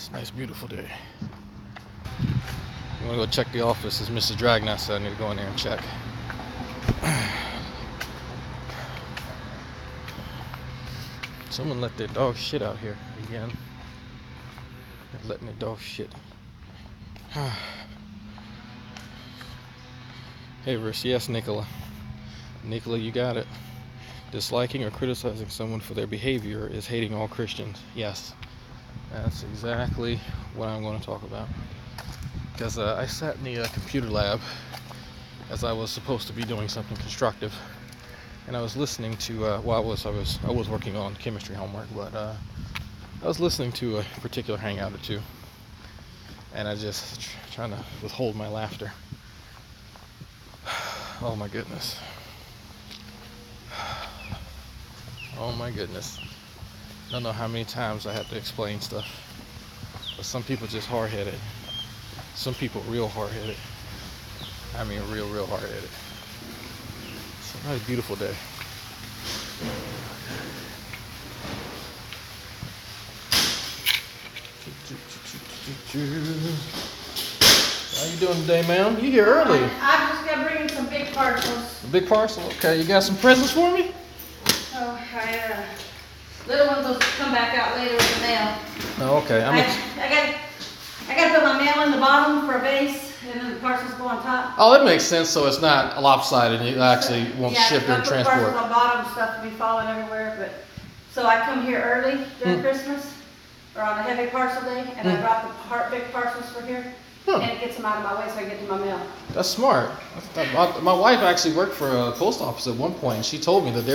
It's a nice, beautiful day. I'm gonna go check the office. It's Mr. Dragnet, so I need to go in there and check. Someone let their dog shit out here again. They're letting their dog shit. Hey, verse. Yes, Nicola. Nicola, you got it. Disliking or criticizing someone for their behavior is hating all Christians. Yes, that's exactly what I'm going to talk about. Because I sat in the computer lab as I was supposed to be doing something constructive, and I was listening to I was working on chemistry homework, but I was listening to a particular hangout or two, and I just trying to withhold my laughter. Oh my goodness. Oh my goodness. I don't know how many times I have to explain stuff. But some people just hard-headed. Some people real hard-headed. I mean real hard-headed. It's a nice beautiful day. How you doing today, ma'am? You here early. I just got bringing some big parcels. A big parcel? Okay, you got some presents for me? Oh, little ones will come back out later in the mail. Oh, okay. I got to put my mail in the bottom for a base, and then the parcels go on top. Oh, that makes sense. So it's not lopsided. You actually won't ship during transport. Yeah, parcels on bottom, stuff to be falling everywhere. But so I come here early during Christmas, or on a heavy parcel day, and I drop the big parcels for here. And it gets them out of my way so I get to my mail. That's smart. My wife actually worked for a post office at one point, and she told me that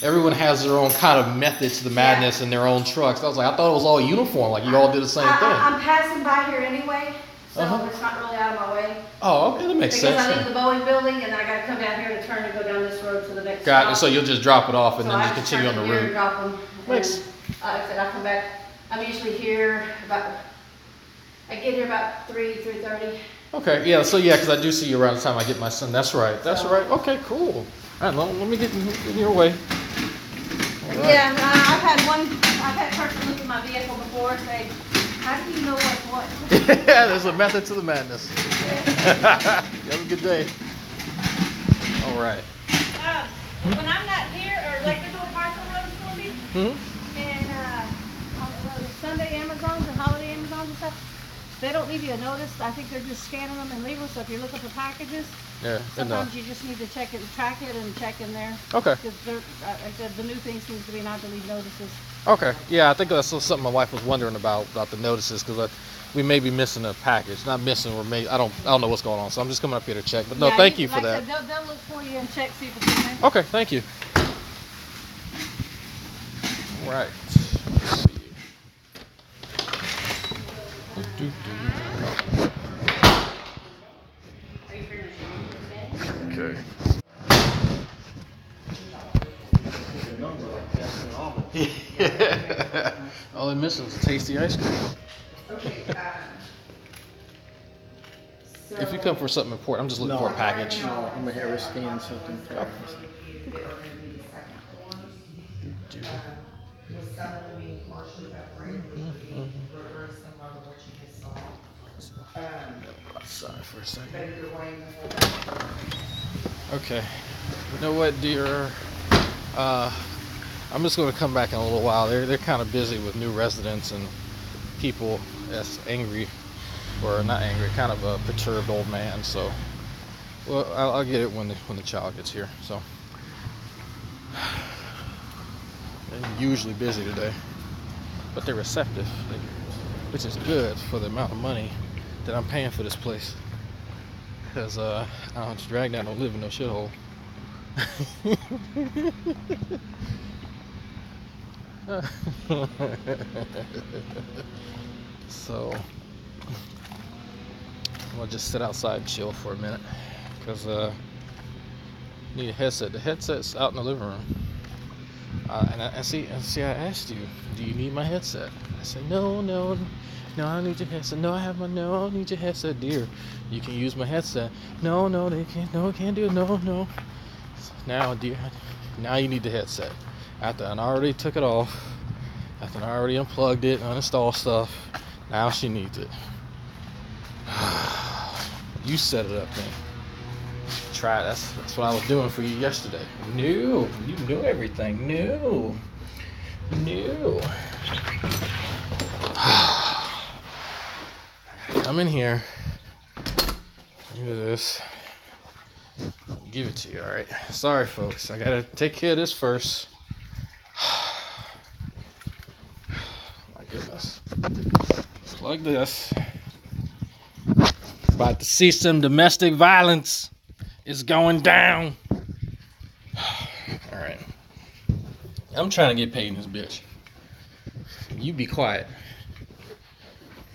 everyone has their own kind of method to the madness in their own trucks. I was like, I thought it was all uniform, like you all did the same thing. I'm passing by here anyway, so it's not really out of my way. Oh, okay, that makes sense. Because I leave the Boeing building, and I got to come down here to turn and go down this road to the next Got stop. it. So you'll just drop it off and So then just continue on the route. Drop them. Makes. Like I said, I come back. I'm usually here I get here about 3:30. Okay, yeah, because I do see you around the time I get my son. That's right. Right. Okay, cool. All right, let me get in your way. Right. Yeah, I've had a person look at my vehicle before and say, how do you know what's what? Yeah, there's a method to the madness. You have a good day. All right. When I'm not here, or like the little parcel runs for me, and on the Sunday Amazons and holiday Amazons and stuff, they don't leave you a notice. I think they're just scanning them and leave them. So if you're looking for packages, sometimes you just need to check it, track it, and check in there. Okay. Because I said the new thing seems to be not to leave notices. Okay. Yeah, I think that's something my wife was wondering about the notices, because we may be missing a package. Not missing, I don't know what's going on. So I'm just coming up here to check. But no, thank you for that. They'll look for you and check, see if it's in there. Okay, thank you. All right. Okay. Yeah. All I'm missing is tasty ice cream. If you come for something important, I'm just looking for a package. No, I'm here to scan something for us. Outside for a second. Okay. You know what, dear? I'm just going to come back in a little while. They're kind of busy with new residents and people that's angry, or not angry, kind of a perturbed old man. So, well, I'll get it when the child gets here. So, they're usually busy today, but they're receptive, which is good for the amount of money that I'm paying for this place. Because I don't have to drag down, don't live in no shithole. So I'm gonna just sit outside and chill for a minute, because I need a headset. The headset's out in the living room. And I see, I asked you, do you need my headset? I said, no, I don't need your headset. No, I don't need your headset, dear. You can use my headset. No, they can't. No, can't do it. No. Now, dear, now you need the headset. After I already took it off, after I already unplugged it, uninstalled stuff, Now she needs it. You set it up then. Try. That's what I was doing for you yesterday. No, you knew everything. No. Come in here. Look at this. Give it to you, alright? Sorry, folks. I gotta take care of this first. My goodness. Plug this. About to see some domestic violence. It's going down. Alright. I'm trying to get paid in this bitch. You be quiet.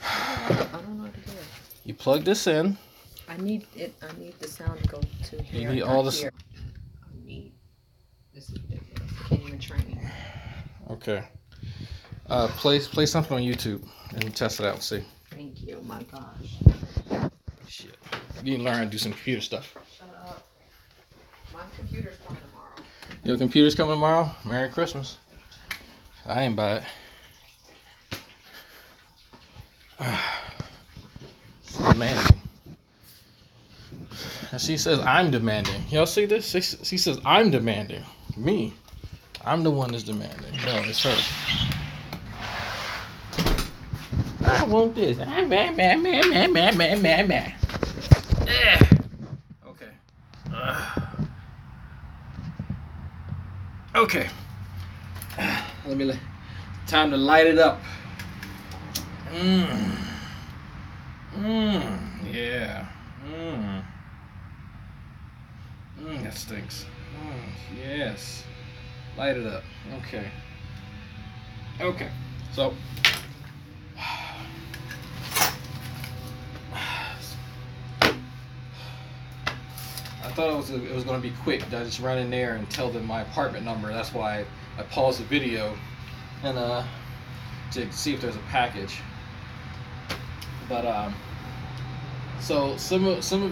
I don't know what to do. You plug this in. I need the sound to go to here. You need all the. Here. I need. This is ridiculous. I can't even train me. Okay. Play something on YouTube and test it out and see. Thank you. My gosh. Shit. You need to learn how to do some computer stuff. Shut up. My computer's coming tomorrow. Your computer's coming tomorrow? Merry Christmas. I ain't buy it. It's demanding. And she says, I'm demanding. Y'all see this? She says, I'm demanding. Me. I'm the one that's demanding. No, it's her. I want this. Okay. Okay. Time to light it up. Yeah. That stinks. Yes. Light it up. Okay. Okay. So. I thought it was going to be quick. I just run in there and tell them my apartment number. That's why I paused the video and to see if there's a package. But so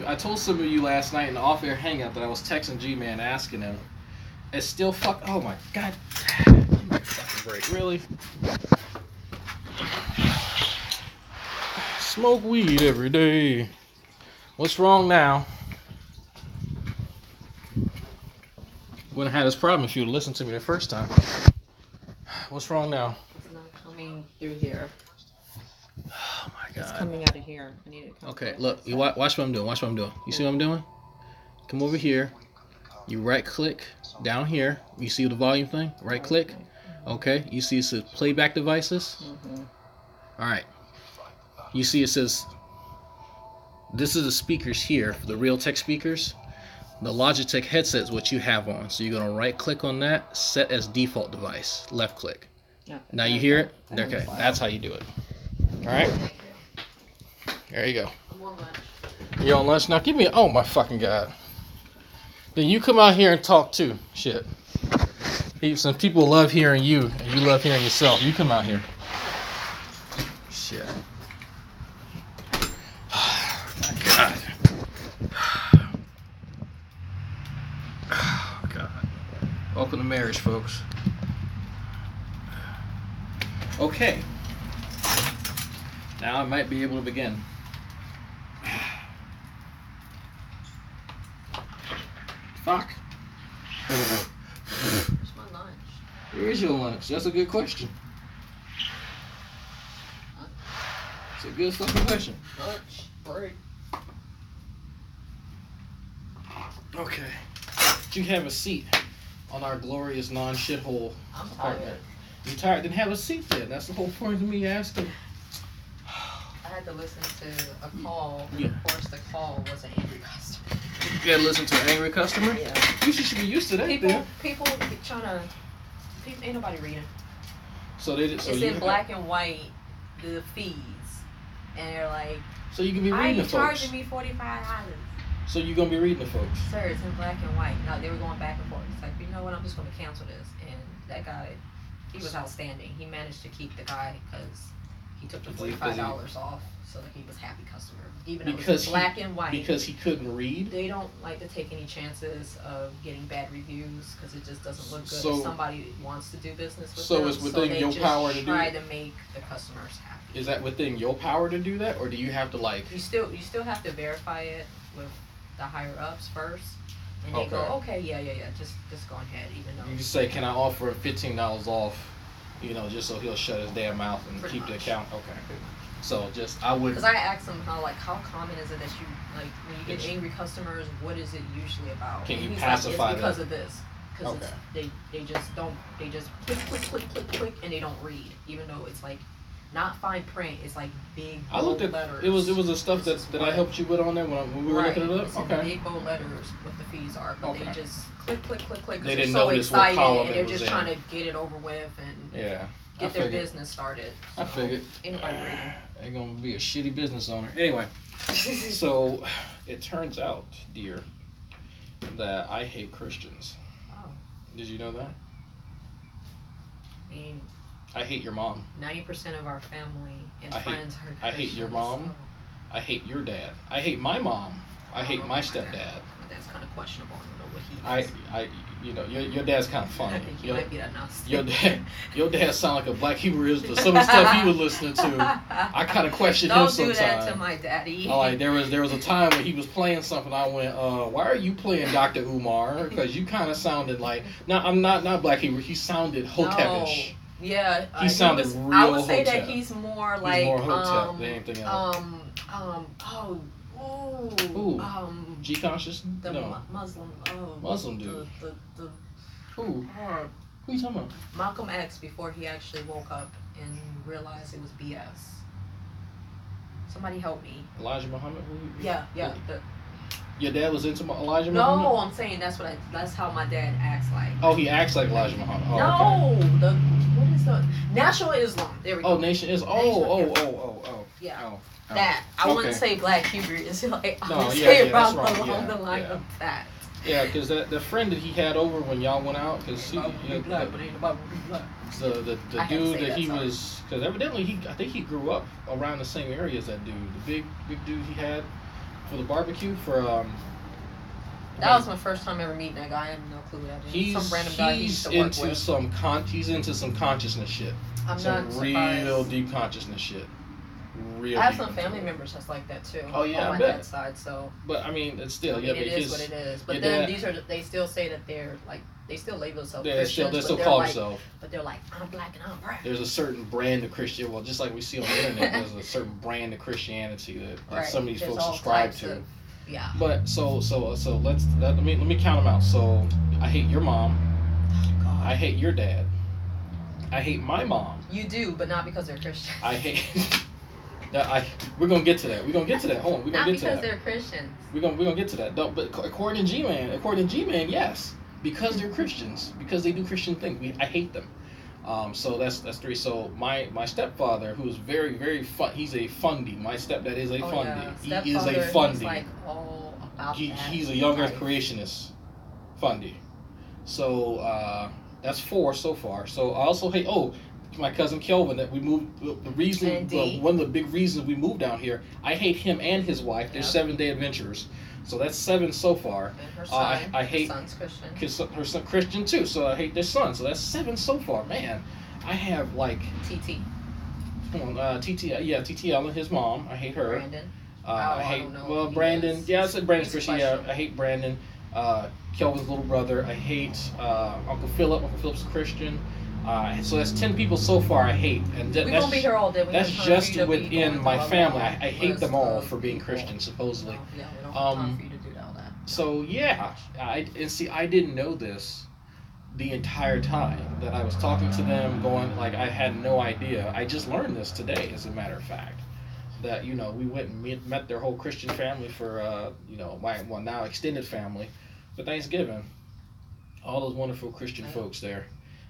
I told some of you last night in the off-air hangout that I was texting G-Man asking him. It's still oh my god. Give me a fucking break. Really? Smoke weed every day. What's wrong now? Wouldn't have had this problem if you'd listened to me the first time. What's wrong now? It's not coming through here. Oh my god. It's coming out of here. I need it. Okay, look. You watch what I'm doing. Watch what I'm doing. You see what I'm doing? Come over here. You right click down here. You see the volume thing? Right click. Okay. You see it says playback devices. All right. You see it says this is the speakers here for the Realtek speakers. The Logitech headset is what you have on. So you're going to right click on that, set as default device, left click. Yeah. Now you hear it? Okay, that's how you do it. All right? There you go. I'm on lunch. You're on lunch now? Give me, oh my fucking God. Then you come out here and talk too. Shit. Some people love hearing you, and you love hearing yourself. You come out here. Shit. My God. Oh, God. Welcome to marriage, folks. Okay. Now I might be able to begin. Fuck. Where's my lunch? Where is your lunch? That's a good question. It's a good fucking question. Lunch break. Okay. You have a seat on our glorious non-shithole I'm apartment. tired. You tired? Then have a seat there. That's the whole point of me asking. I had to listen to a call. Yeah. Of course, the call was an angry customer. You gotta listen to an angry customer? Yeah. You should be used to that People trying to. Ain't nobody reading. So they just. It's in black and white, the fees, and they're like, So you can be "Why are reading you the folks. charging me $45?" So you gonna be reading the folks. Sir, it's in black and white. No, they were going back and forth. It's like, you know what? I'm just going to cancel this. And that guy, he was outstanding. He managed to keep the guy because he took the $45 off. so that he was happy customer, even though it Because was black and white. Because he couldn't read. They don't like to take any chances of getting bad reviews because it just doesn't look good So- if somebody wants to do business with So them. it's within they your just power to do try it? to make the customers happy. Is that within your power to do that, or do you have to like? You still have to verify it with the higher ups first, and they go, okay, yeah, just go ahead, even though You just say, can I offer him $15 off? Just so he'll shut his damn mouth and Pretty keep the much. account. Okay. So I would. Because I asked them how common is it that you like when you get angry customers, what is it usually about? Can And you he's pacify like, it's because them? of this. Because Okay. they just click, and they don't read, even though it's like not fine print. It's like big I bold looked at letters. it was the stuff This is that I what- helped you with on there when we were right. looking it up. It's in Okay. big bold letters what the fees are, but Okay. they just click. They Because didn't they're so notice what excited column and it they're was just in. trying to get it over with and Yeah. get their figured. business started. I figured. Anybody reading? Ain't gonna be a shitty business owner. Anyway, so it turns out, dear, that I hate Christians. Oh, Did you know that? I mean, I hate your mom. 90% of our family and I hate- friends are I hate your Christians, mom. so I hate your dad. I hate my mom. I hate my stepdad. That's kind of questionable. I don't know what he is. Your dad's kind of I funny. think he might be that nasty. Your dad sound like a black Hebrew Israelite. Some of the stuff he was listening to, I kind of question him Don't sometimes. do that to my daddy. Like there was a time when he was playing something. I went, why are you playing Dr. Umar? Because you kind of sounded like. No, I'm not black Hebrew. He sounded Hotepish. No. Yeah, He sounded I real would say Hotep. that he's more He's like more Hotep than anything else. Ooh. G conscious? the No. Muslim. Oh, Muslim dude. The Who? Who you talking about? Malcolm X before he actually woke up and realized it was BS. Somebody help me. Elijah Muhammad? Yeah. Your dad was into Elijah No, Muhammad? I'm saying that's how my dad acts like. Oh, he acts like Elijah Muhammad. Oh, No, okay. what is the National Islam? There we go. Oh, Nation is. Oh. Yeah. Oh. That I Okay. wouldn't say black Hebrew. It's like I No, would yeah, say yeah, around that's right, along yeah, the line yeah. of that. Yeah, because the friend that he had over when y'all went out, because Black, but ain't about to be black. the I had to dude say that that, he sorry. was, because evidently I think he grew up around the same area as that dude, the big dude he had for the barbecue for That was my first time ever meeting that guy. I have no clue who that is. Some random guy he used to work into with. he's into some consciousness shit. I'm Some not real surprised. deep consciousness shit. Real I have deep some into family it. members that's like that too. Oh, yeah, on I my bet. dad's side. So But I mean, it's still I mean, yeah. it but is what it is. But your then dad- they still say that they're like they still label themselves They Christians. still but call they're themselves. But they're like, I'm black and I'm brown. There's a certain brand of Christian. Well, just like we see on the internet, there's a certain brand of Christianity that Right. some of these There's folks all subscribe types to. of- Yeah. But so let me count them out. So I hate your mom. God. I hate your dad. I hate my mom. You do, but not because they're Christians. I hate. We're gonna get to that. We're gonna get to that. Hold on. We're Not gonna get to because that. they're Christians. We're gonna get to that. No, but according to G-Man, yes, because they're Christians, because they do Christian things. I hate them. So that's three. So my stepfather, who is very very fun. He's a fundy. My stepdad is a fundy. Yeah. He is a Stepfather, fundy. He's like all about that. He's a young Earth Right. creationist, fundy. So that's 4 so far. So I also hate my cousin Kelvin that we moved. The reason, Indeed. one of the big reasons we moved down here, I hate him and his wife. They're Yep. 7-day adventurers. So that's 7 so far. And her son. I hate- Her son's Christian. Her son Christian too. So I hate their son. So that's 7 so far. Man, I have like TT. TT Ellen, his mom. I hate her. Brandon. I I hate don't know who he Brandon. is. Yeah, I said Brandon's He's Christian. Yeah, questionable. I hate Brandon. Kelvin's little brother. I hate Uncle Philip. Uncle Philip's a Christian. So that's 10 people so far I hate, and We won't be here all day. We that's have time for just you to be within going my through a family. long I hate list them all of for being people. Christian, supposedly. No, yeah, we don't have time Um, for you to do all that. So yeah, I didn't know this the entire time that I was talking to them, going like I had no idea. I just learned this today, as a matter of fact, that we went and met their whole Christian family for my now extended family for Thanksgiving. All those wonderful Christian Right. folks there.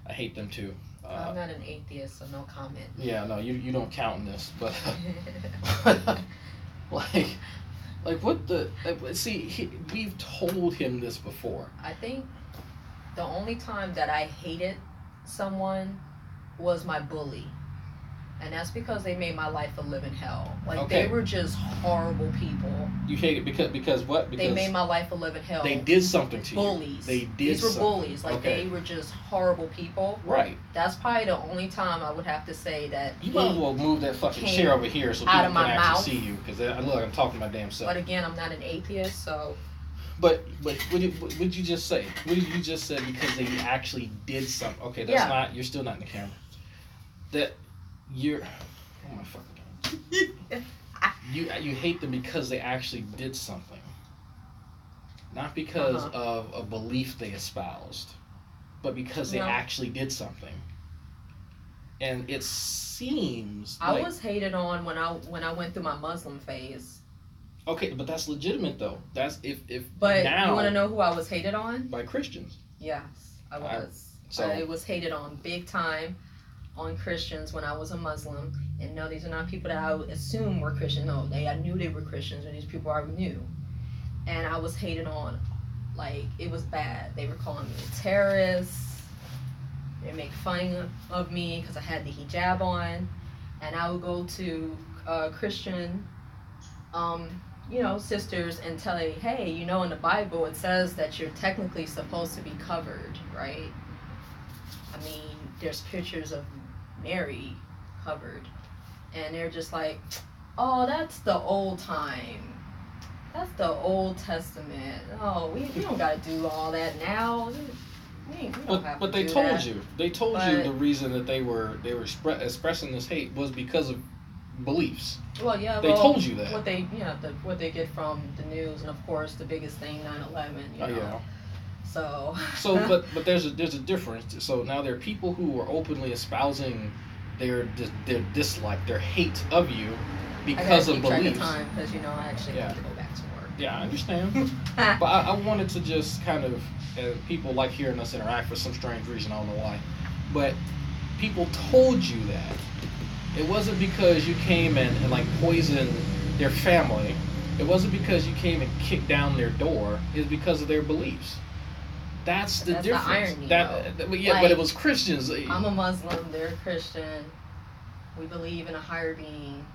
I hate them too. I'm not an atheist, so no comment. Yeah, no, you don't count in this, but like what the see? We've told him this before. I think the only time that I hated someone was my bully. And that's because they made my life a living hell. Like, Okay. they were just horrible people. You hate it because what? Because they made my life a living hell. they did something to Bullies. you. They did. These were something. bullies. Like, okay. they were just horrible people. Right. That's probably the only time I would have to say that. You might as well move that fucking chair over here so people can actually see you. Because look, I'm talking my damn self. But again, I'm not an atheist, so. But what did you just say? What did you just say? Because they actually did something. Okay, that's not. You're still not in the camera. That you're. Oh my fucking god. You hate them because they actually did something, not because of a belief they espoused, but because they actually did something. And it seems I was hated on when I went through my Muslim phase. Okay, but that's legitimate though. That's if But now, you want to know who I was hated on? by Christians. Yes, I was. So I was hated on big time on Christians when I was a Muslim. And no, these are not people that I would assume were Christian. No, I knew they were Christians, or these people I knew. And I was hated on, like, it was bad. They were calling me a terrorist. They make fun of me because I had the hijab on. And I would go to Christian, sisters and tell them, hey, in the Bible it says that you're technically supposed to be covered, right? I mean, there's pictures of Mary covered. And they're just like, oh, that's the old time. That's the Old Testament. Oh, we don't got to do all that now. We don't have but to they do told that. you. They told you the reason that they were expressing this hate was because of beliefs. Well, yeah. They told you that. What they get from the news, and of course the biggest thing, 9/11. Yeah. So. but there's a difference. So now there are people who are openly espousing their dislike, their hate of you because of beliefs. Because I actually have to go back to work. Yeah, I understand. But I wanted to just kind of, people like hearing us interact for some strange reason. I don't know why, but people told you that. It wasn't because you came and like poisoned their family. It wasn't because you came and kicked down their door. It's because of their beliefs. That's the difference. The irony, but it was Christians. I'm a Muslim. They're a Christian. We believe in a higher being,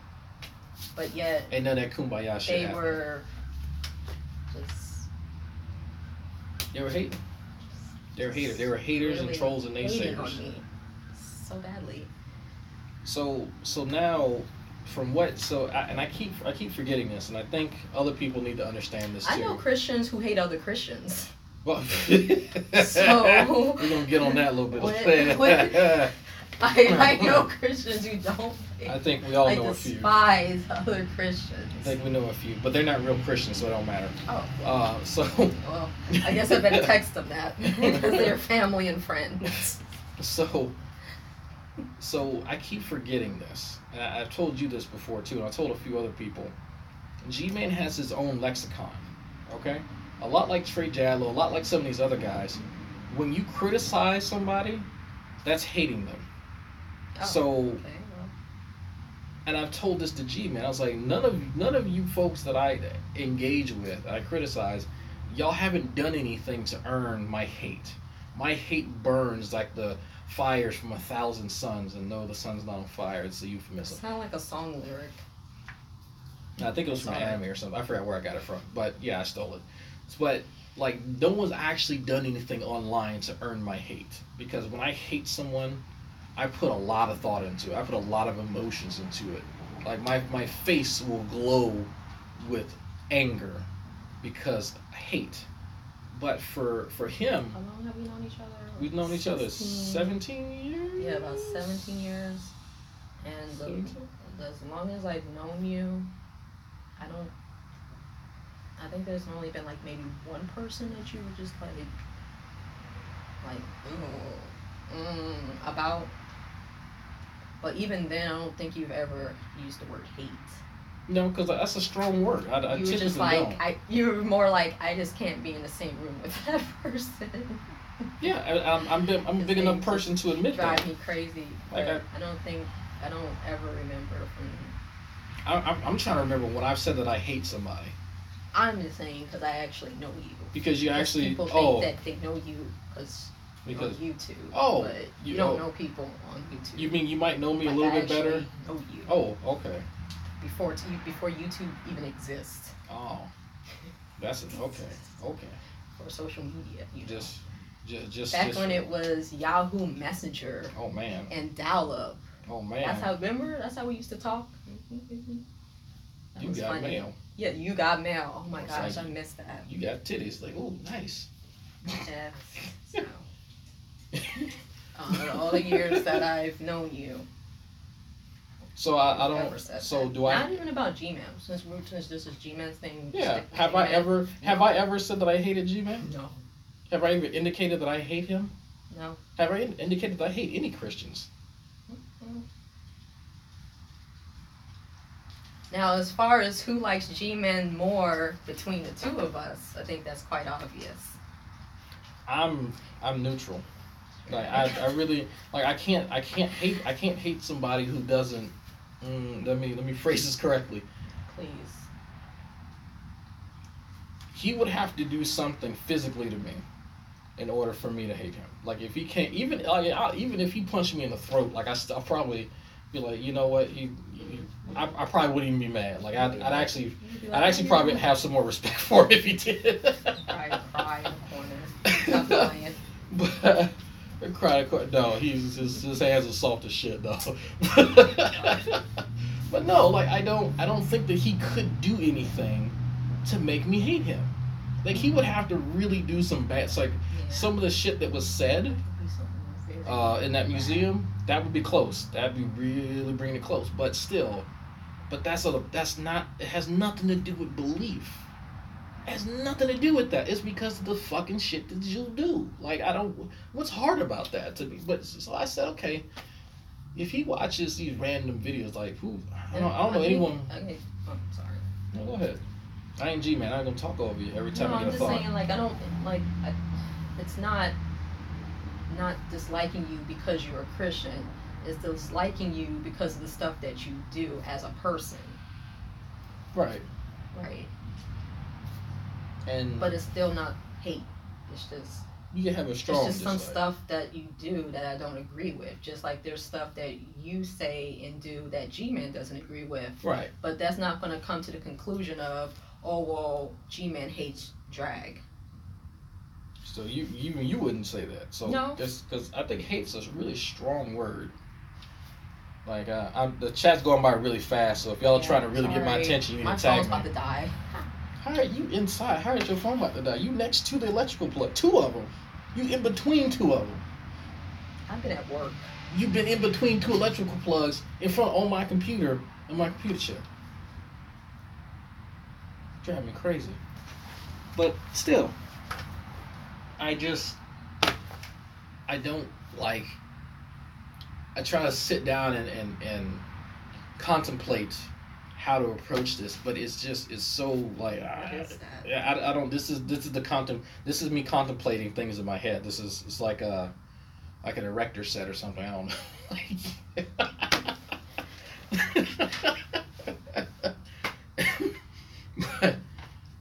but yet ain't none of that kumbaya shit. They were just. They were hating. They were haters. They were haters and trolls and naysayers. On me so badly. So now, I keep forgetting this, and I think other people need to understand this too. I know Christians who hate other Christians. Well, so we're gonna get on that a little bit. I know Christians who don't. I think we all know a few. Despise other Christians. I think we know a few, but they're not real Christians, so it don't matter. Oh. Well, I guess I better text them that because they're family and friends. So I keep forgetting this, and I've told you this before too, and I told a few other people. G-Man has his own lexicon, okay? A lot like Trey Jallo, a lot like some of these other guys. When you criticize somebody, that's hating them. And I've told this to G-Man. I was like, none of you folks that I engage with, I criticize, y'all haven't done anything to earn my hate. My hate burns like the fires from 1,000 suns, and no, the sun's not on fire. It's a euphemism. It sounds like a song lyric. I think it was from an anime or something. I forgot where I got it from, but yeah, I stole it. But like, no one's actually done anything online to earn my hate. Because when I hate someone, I put a lot of thought into it. I put a lot of emotions into it. Like my face will glow with anger because I hate. But for him, how long have we known each other? We've known each other 17 years. Yeah, about 17 years. And as long as I've known you, I think there's only been like maybe one person that you were just about. But even then, I don't think you've ever used the word hate. No, because that's a strong word. I you were just like, you were more like, I just can't be in the same room with that person. Yeah, I'm a big enough person to admit that. Drive me crazy. Like I don't ever remember from. I'm trying to remember when I've said that I hate somebody. I'm just saying because I actually know you. Because you actually people think that they know you because. Because on YouTube. oh, but you don't know people on YouTube. You mean you might know me a little bit better? Know you. Oh, okay. Before YouTube even exists. Oh, that's it. Okay. For social media, Just back when it was Yahoo Messenger. Oh man. And dial-up. Oh man. That's how we used to talk. You got funny. Mail. Yeah, you got mail. Oh my gosh, I missed that. You got titties. Like, oh, nice. Yeah. So, all the years that I've known you. So I don't. So that. do I? Not even about Gmail. Since this is Gmail's thing. Yeah. Have I ever said that I hated Gmail? No. Have I even indicated that I hate him? No. Have I indicated that I hate any Christians? Mm-hmm. Now, as far as who likes G-Men more between the two of us, I think that's quite obvious. I'm neutral. Like I really like I can't hate somebody who doesn't. Let me phrase this correctly. Please. He would have to do something physically to me in order for me to hate him. Like if he can't even if he punched me in the throat, like I'll probably be like, you know what, I probably wouldn't even be mad. Like I'd actually probably have some more respect for him if he did. Cry in the corner. Stop lying. But no, his hands are soft as shit though. But no, like I don't think that he could do anything to make me hate him. Like he would have to really do some bad. It's like some of the shit that was said in that museum, that would be close. That'd be really bringing it close. But still, that's not. It has nothing to do with belief. It has nothing to do with that. It's because of the fucking shit that you do. Like what's hard about that to me? But so I said, okay, if he watches these random videos, like who I don't know anyone. Okay. Oh, sorry. No, go ahead. I ain't G-Man. I'm gonna talk over you every time I get a thought. I'm just saying, like I don't like. It's not disliking you because you're a Christian. It's disliking you because of the stuff that you do as a person. Right. Right. But it's still not hate. It's just you can have a strong. It's just some stuff that you do that I don't agree with. Just like there's stuff that you say and do that G-Man doesn't agree with. Right. But that's not going to come to the conclusion of, oh well, G-Man hates drag. So you wouldn't say that. So no. Because I think hate's a really strong word. Like the chat's going by really fast. So if y'all are trying to really get my attention, you need to tag me. My phone's about to die. How are you inside? How is your phone about to die? You next to the electrical plug. 2 of them. You in between 2 of them. I've been at work. You've been in between 2 electrical plugs in front on my computer and my computer chair. Driving me crazy. But still, I try to sit down and contemplate how to approach this, but it's so like I don't. This is me contemplating things in my head. It's like an erector set or something. I don't know.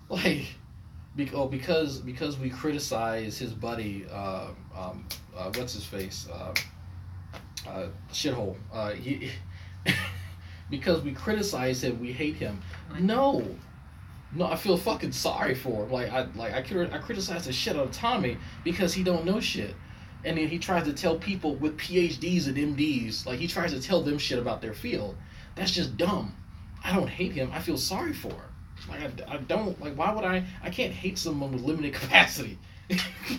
But because we criticize his buddy, what's his face, shithole. Because we criticize him, we hate him. No, I feel fucking sorry for him. I criticize the shit out of Tommy because he don't know shit, and then he tries to tell people with PhDs and MDs, like he tries to tell them shit about their field. That's just dumb. I don't hate him. I feel sorry for him. Like I don't like. Why would I? I can't hate someone with limited capacity.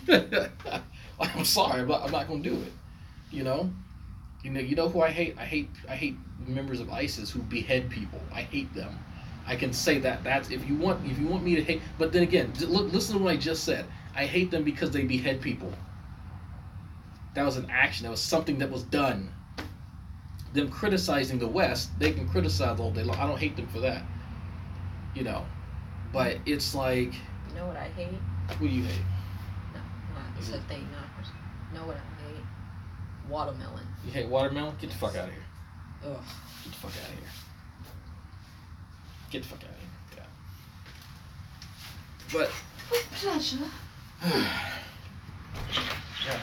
Like I'm sorry, I'm not gonna do it. You know who I hate? I hate members of ISIS who behead people. I hate them. I can say that. That's if you want me to hate. But then again, listen to what I just said. I hate them because they behead people. That was an action. That was something that was done. Them criticizing the West, they can criticize all day long. I don't hate them for that. But it's like. You know what I hate? What do you hate? No, it's a thing. No, you know what I hate? Watermelon. You hate watermelon? Get the fuck out of here. Ugh. Get the fuck out of here. Get the fuck out of here. Yeah. With pleasure. Yeah.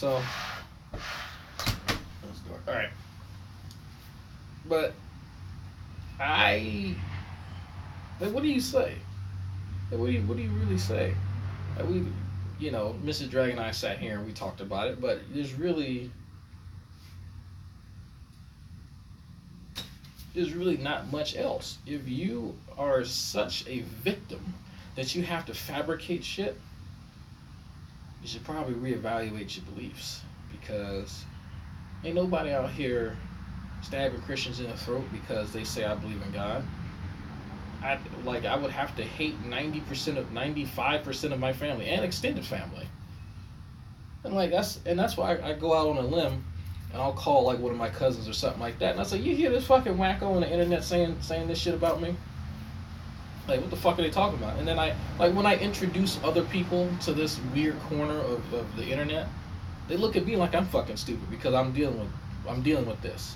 So, all right. But like, what do you say? Like, what do you really say? Like, Mrs. Dragon and I sat here and we talked about it, but there's really not much else. If you are such a victim that you have to fabricate shit, you should probably reevaluate your beliefs, because ain't nobody out here stabbing Christians in the throat because they say I believe in God. I would have to hate 95% of my family and extended family. And that's why I go out on a limb and I'll call like one of my cousins or something like that. And I say, you hear this fucking wacko on the internet saying this shit about me? Like, what the fuck are they talking about? And then when I introduce other people to this weird corner of the internet, they look at me like I'm fucking stupid because I'm dealing with this.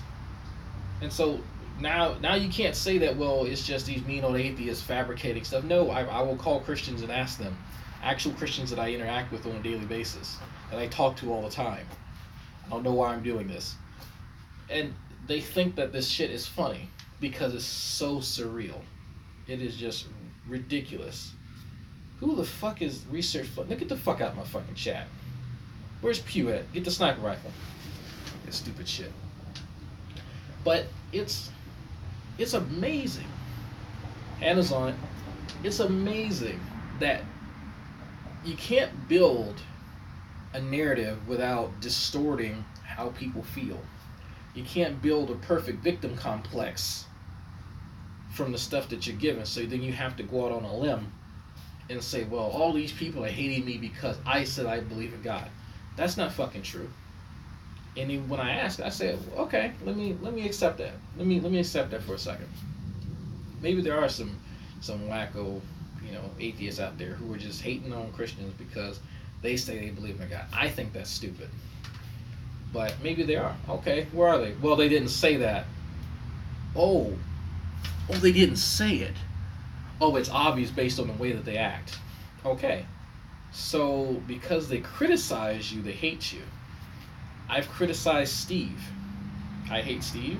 And so now you can't say that, well, it's just these mean old atheists fabricating stuff. No, I will call Christians and ask them, actual Christians that I interact with on a daily basis, that I talk to all the time. I don't know why I'm doing this. And they think that this shit is funny because it's so surreal. It is just ridiculous. Who the fuck is research? Get the fuck out of my fucking chat. Where's Pew at? Get the sniper rifle. This stupid shit. But it's amazing. Hannah's on it. It's amazing that you can't build a narrative without distorting how people feel. You can't build a perfect victim complex from the stuff that you're given. So then you have to go out on a limb and say, well, all these people are hating me because I said I believe in God. That's not fucking true. And then when I asked, I said, well, okay, let me accept that. Let me accept that for a second. Maybe there are some wacko, atheists out there who are just hating on Christians because they say they believe in God. I think that's stupid. But maybe they are. Okay, where are they? Well, they didn't say that. Oh, they didn't say it. Oh, it's obvious based on the way that they act. Okay. So because they criticize you, they hate you. I've criticized Steve. I hate Steve.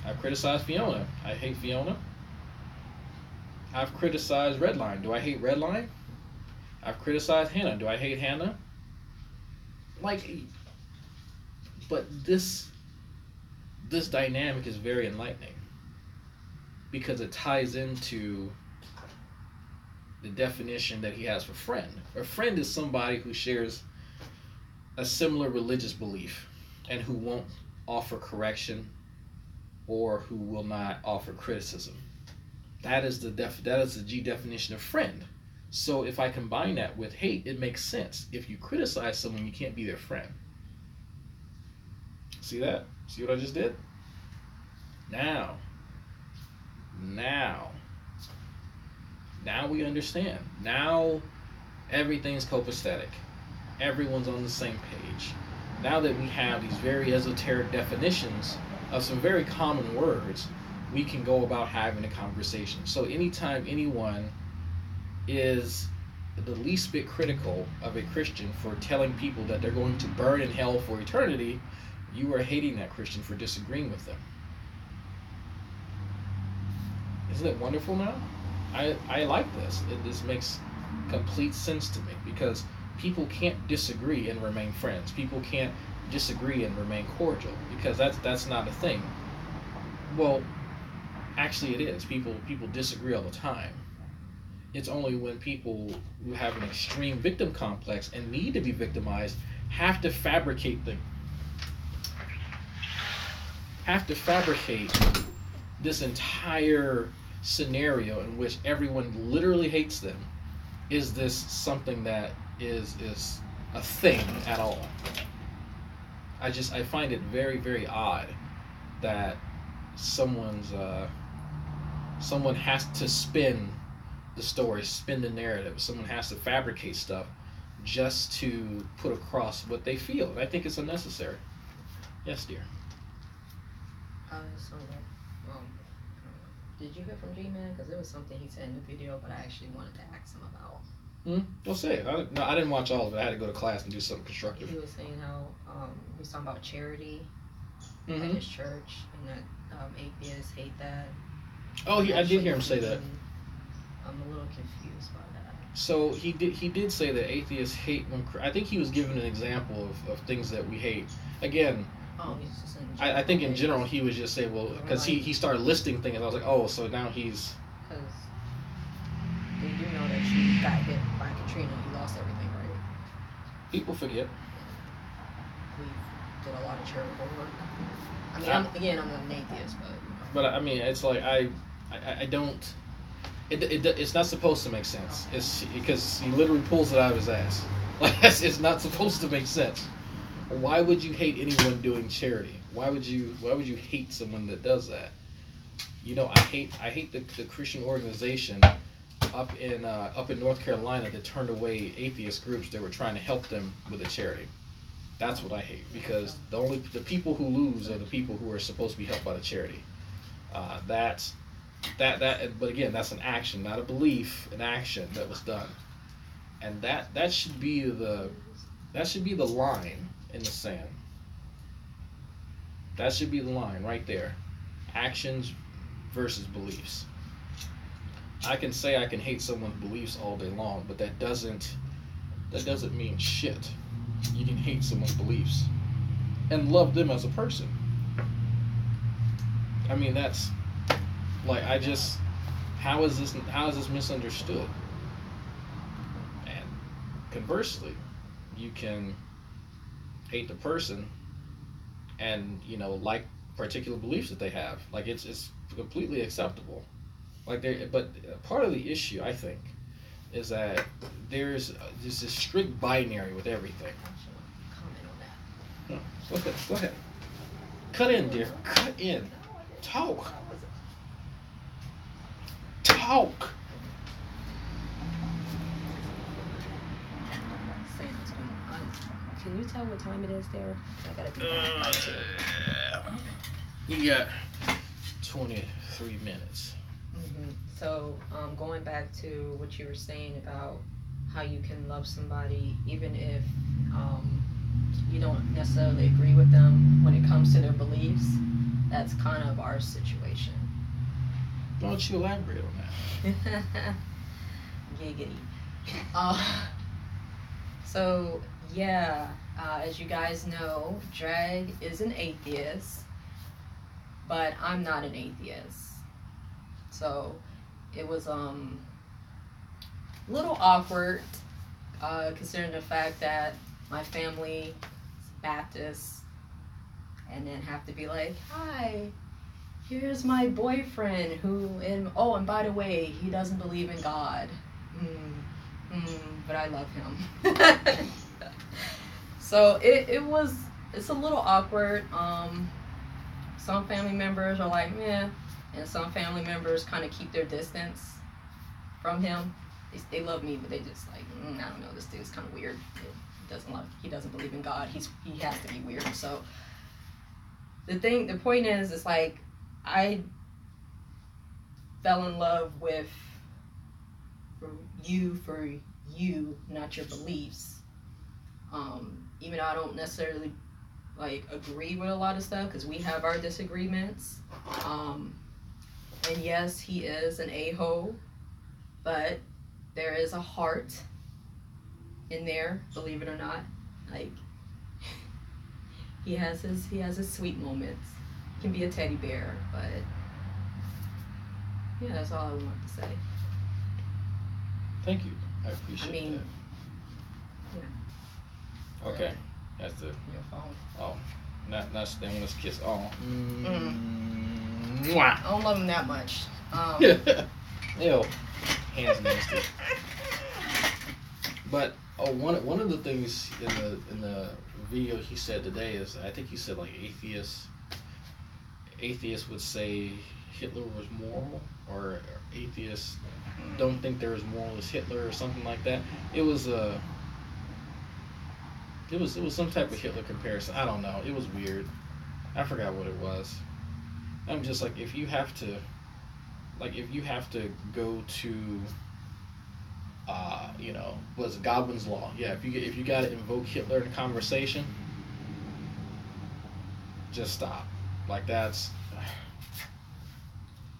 I've criticized Fiona. I hate Fiona. I've criticized Redline. Do I hate Redline? I've criticized Hannah. Do I hate Hannah? But this dynamic is very enlightening because it ties into the definition that he has for friend. A friend is somebody who shares a similar religious belief and who won't offer correction or who will not offer criticism. That is the G definition of friend. So if I combine that with hate, it makes sense. If you criticize someone, you can't be their friend. See that? See what I just did? Now we understand. Now everything's copacetic. Everyone's on the same page. Now that we have these very esoteric definitions of some very common words, we can go about having a conversation. So anytime anyone is the least bit critical of a Christian for telling people that they're going to burn in hell for eternity, you are hating that Christian for disagreeing with them. Isn't it wonderful now? I like this. This makes complete sense to me because people can't disagree and remain friends. People can't disagree and remain cordial because that's not a thing. Well, actually it is. People disagree all the time. It's only when people who have an extreme victim complex and need to be victimized have to fabricate this entire scenario in which everyone literally hates them. Is this something that is a thing at all? I find it very, very odd that someone has to spin the story, spin the narrative. Someone has to fabricate stuff just to put across what they feel. And I think it's unnecessary. Yes, dear. Did you hear from G-Man? Because there was something he said in the video, but I actually wanted to ask him about. Well, say it. No, I didn't watch all of it. I had to go to class and do something constructive. He was saying how he was talking about charity at Mm-hmm. his church, and that atheists hate that. Oh, I did hear him say that. I'm a little confused by that. So he did say that atheists hate when I think he was giving an example of things that we hate. Again, He's just in I think in general he was just saying, well, because he started listing things. I was like, oh, so now he's. Because they do know that she got hit by Katrina. He lost everything, right? People forget. We did a lot of charitable work. I mean, I'm not an atheist, but I mean, it's like I don't. It's not supposed to make sense. It's because he literally pulls it out of his ass. Like it's not supposed to make sense. Why would you hate anyone doing charity? Why would you hate someone that does that? I hate the Christian organization up in North Carolina that turned away atheist groups that were trying to help them with a charity. That's what I hate, because the people who lose are the people who are supposed to be helped by the charity. But again, that's an action, not a belief, an action that was done, and that should be the line in the sand. That should be the line right there. Actions versus beliefs. I can say I can hate someone's beliefs all day long, but that doesn't mean shit. You can hate someone's beliefs and love them as a person. I mean, that's like how is this misunderstood? And conversely, you can hate the person and like particular beliefs that they have. Like it's completely acceptable. But part of the issue, I think, is that there's this strict binary with everything. Comment on that. No, go ahead. Cut in, dear. Cut in. Talk. Can you tell what time it is there? I gotta be back by 2. You got 23 minutes. Mm-hmm. So, going back to what you were saying about how you can love somebody even if you don't necessarily agree with them when it comes to their beliefs, that's kind of our situation. Why don't you elaborate on that? Giggity. So, yeah, as you guys know, Drag is an atheist, but I'm not an atheist. So, it was a little awkward, considering the fact that my family is Baptist, and then have to be like, hi, here's my boyfriend and by the way, he doesn't believe in God. But I love him. So it's a little awkward. Some family members are like, meh, and some family members kind of keep their distance from him. They love me, but they just like, I don't know, this dude's kind of weird. He doesn't believe in God. He has to be weird. So the point is, it's like I fell in love with for you, not your beliefs. Even though I don't necessarily like agree with a lot of stuff, because we have our disagreements. And yes, he is an a-hole, but there is a heart in there, believe it or not. Like he has his sweet moments. He can be a teddy bear, but yeah, that's all I wanted to say. Thank you. I appreciate that. Yeah. Okay. That's the Your phone. oh. Not staying let's kiss. Oh. I don't love him that much. Ew. Hands nasty. But one of the things in the video he said today is, I think he said like atheists would say Hitler was moral, or atheists don't think they're as moral as Hitler, or something like that. It was some type of Hitler comparison. I don't know. It was weird. I forgot what it was. I'm just like, if you have to go to was Godwin's law. Yeah, if you got to invoke Hitler in a conversation, just stop. Like that's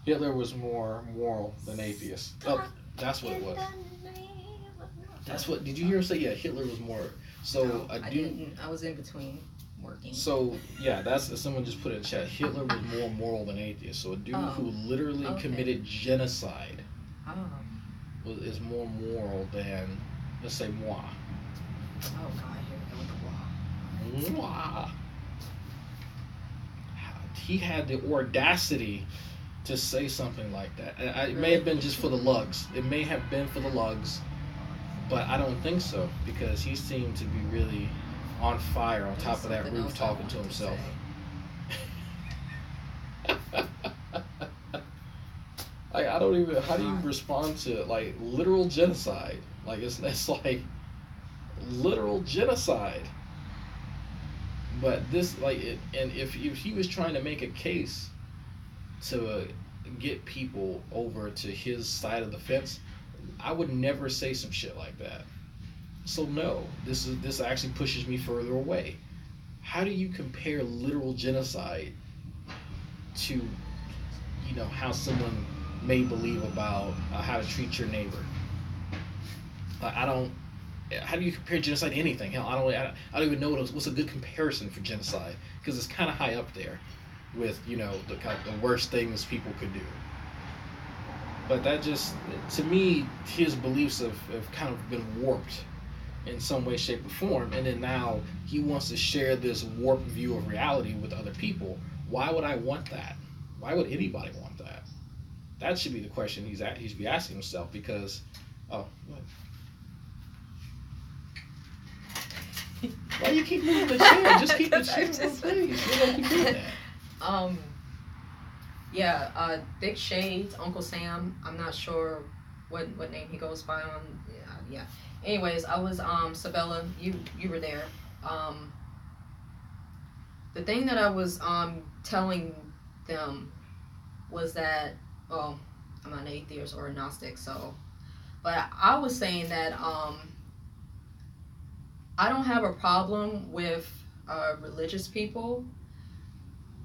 Hitler was more moral than atheist. Oh, that's what it was. That's what. Did you hear him say? Yeah, Hitler was more. So No, I didn't. I was in between working. So yeah, that's someone just put it in chat. Hitler was more moral than atheist. So a dude who literally committed genocide is more moral than, let's say, moi. Oh God, here we go with the moi. Moi. He had the audacity to say something like that. It may have been just for the lugs. It may have been for the lugs, but I don't think so, because he seemed to be really on fire on top of that roof talking to himself. I don't even. How do you respond to like literal genocide? Like it's like literal genocide. But this like it, and if he was trying to make a case to get people over to his side of the fence, I would never say some shit like that. So no, this actually pushes me further away. How do you compare literal genocide to how someone may believe about how to treat your neighbor? I don't. How do you compare genocide to anything? Hell, I don't even know what's a good comparison for genocide, because it's kind of high up there with the worst things people could do. But that just, to me, his beliefs have kind of been warped in some way, shape, or form, and then now he wants to share this warped view of reality with other people. Why would I want that? Why would anybody want that? That should be the question he should be asking himself, because what? Why do you keep moving the chair? Just keep the chair in place. You don't keep doing that. Big Shades, Uncle Sam. I'm not sure what name he goes by on. Yeah. Anyways, I was Sabella. You were there. The thing that I was telling them was that I'm not an atheist or a Gnostic, but I was saying that I don't have a problem with religious people.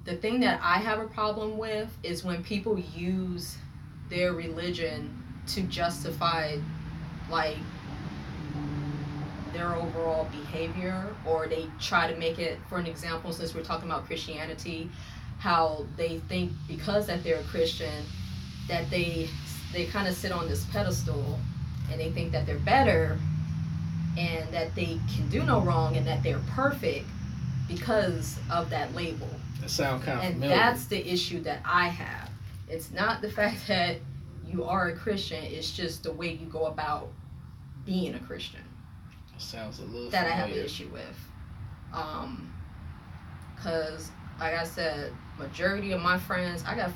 The thing that I have a problem with is when people use their religion to justify like their overall behavior, or they try to make it, for an example, since we're talking about Christianity, how they think because that they're a Christian that they kind of sit on this pedestal and they think that they're better and that they can do no wrong and that they're perfect because of that label. That sounds kind of and familiar. That's the issue that I have. It's not the fact that you are a Christian, it's just the way you go about being a Christian. That sounds a little that familiar. I have an issue with. Because like I said, majority of my friends, I have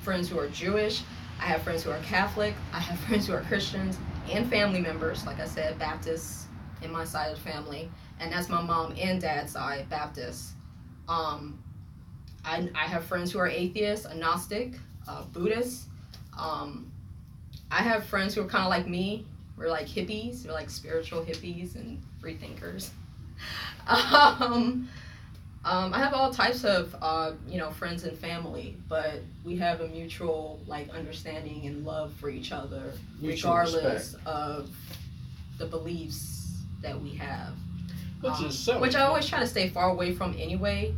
friends who are Jewish, I have friends who are Catholic, I have friends who are Christians, and family members, like I said, Baptists in my side of the family, and that's my mom and dad's side, Baptists. I have friends who are atheists, agnostic, Buddhists. I have friends who are kind of like me. We're like hippies. We're like spiritual hippies and free thinkers. I have all types of friends and family, but we have a mutual like understanding and love for each other, Mutual regardless respect. of the beliefs that we have. Which I always try to stay far away from anyway.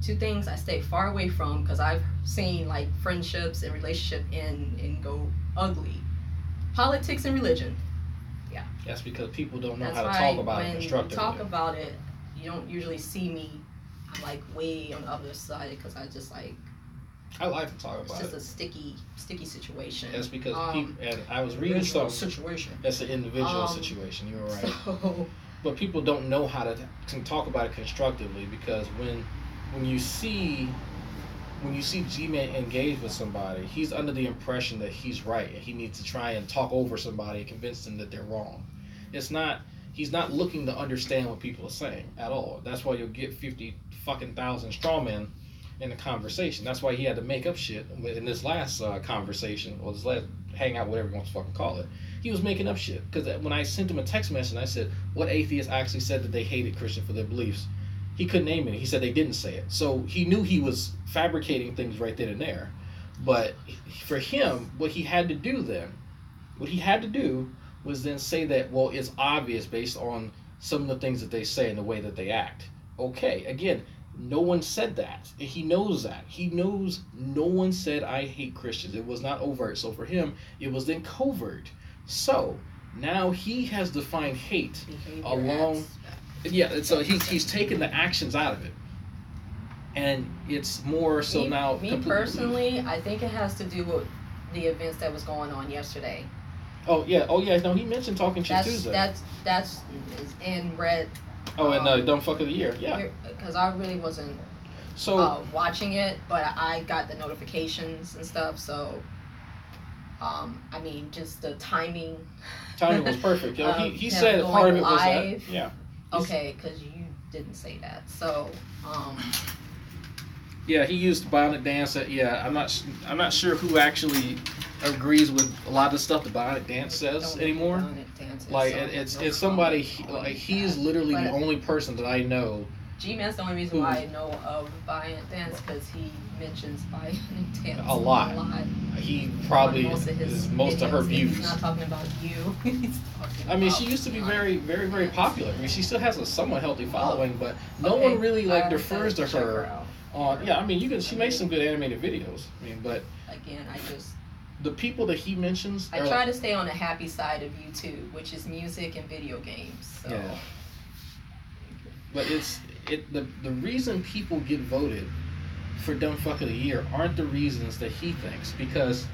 Two things I stay far away from, because I've seen like friendships and relationship end and go ugly. Politics and religion. Yeah. That's because people don't know That's how to why talk about it when constructively. you talk about it, you don't usually see me. I'm like way on the other side, because I just like. I like to talk about it's just it. a sticky situation. That's because people, and I was reading something. Situation. That's an individual situation. You were right. So, but people don't know how to talk about it constructively, because when you see G-Man engage with somebody, he's under the impression that he's right, and he needs to try and talk over somebody and convince them that they're wrong. He's not looking to understand what people are saying at all. That's why you'll get 50,000 straw men in the conversation. That's why he had to make up shit in this last conversation, or this last hangout, whatever you want to fucking call it. He was making up shit. Because when I sent him a text message, I said, what atheist actually said that they hated Christian for their beliefs? He couldn't name it. He said they didn't say it. So he knew he was fabricating things right then and there. But for him, what he had to do was then say that, well, it's obvious based on some of the things that they say and the way that they act. Okay, again, no one said that. He knows that. He knows no one said, I hate Christians. It was not overt. So for him, it was then covert. So now he has defined hate along... Yeah, so he's taken the actions out of it. And it's more so now... Me personally, I think it has to do with the events that was going on yesterday. Oh yeah. No, he mentioned Talking Shit Tuesday. That's in red. Oh, and Dumb Fuck of the Year. Yeah. Because I really wasn't watching it, but I got the notifications and stuff. So, I mean, just the timing. Timing was perfect. He said part of it was that. Yeah. Okay, because you didn't say that. So. Yeah, he used Bionic Dance. I'm not sure who actually agrees with a lot of the stuff the Bionic Dance says anymore. Like it's somebody he's literally the only person that I know. G-Man's the only reason why I know of Bionic Dance, because he mentions Bionic Dance a lot. He probably is most of her views. He's not talking about you. He's talking I mean, about she used to be very, very, very popular. I mean, she still has a somewhat healthy following, but no one really defers to her. I mean, she makes some good animated videos. I mean, but again, the people that he mentions. I try to stay on the happy side of YouTube, which is music and video games. So. Yeah. But the reason people get voted for Dumb Fuck of the Year aren't the reasons that he thinks, because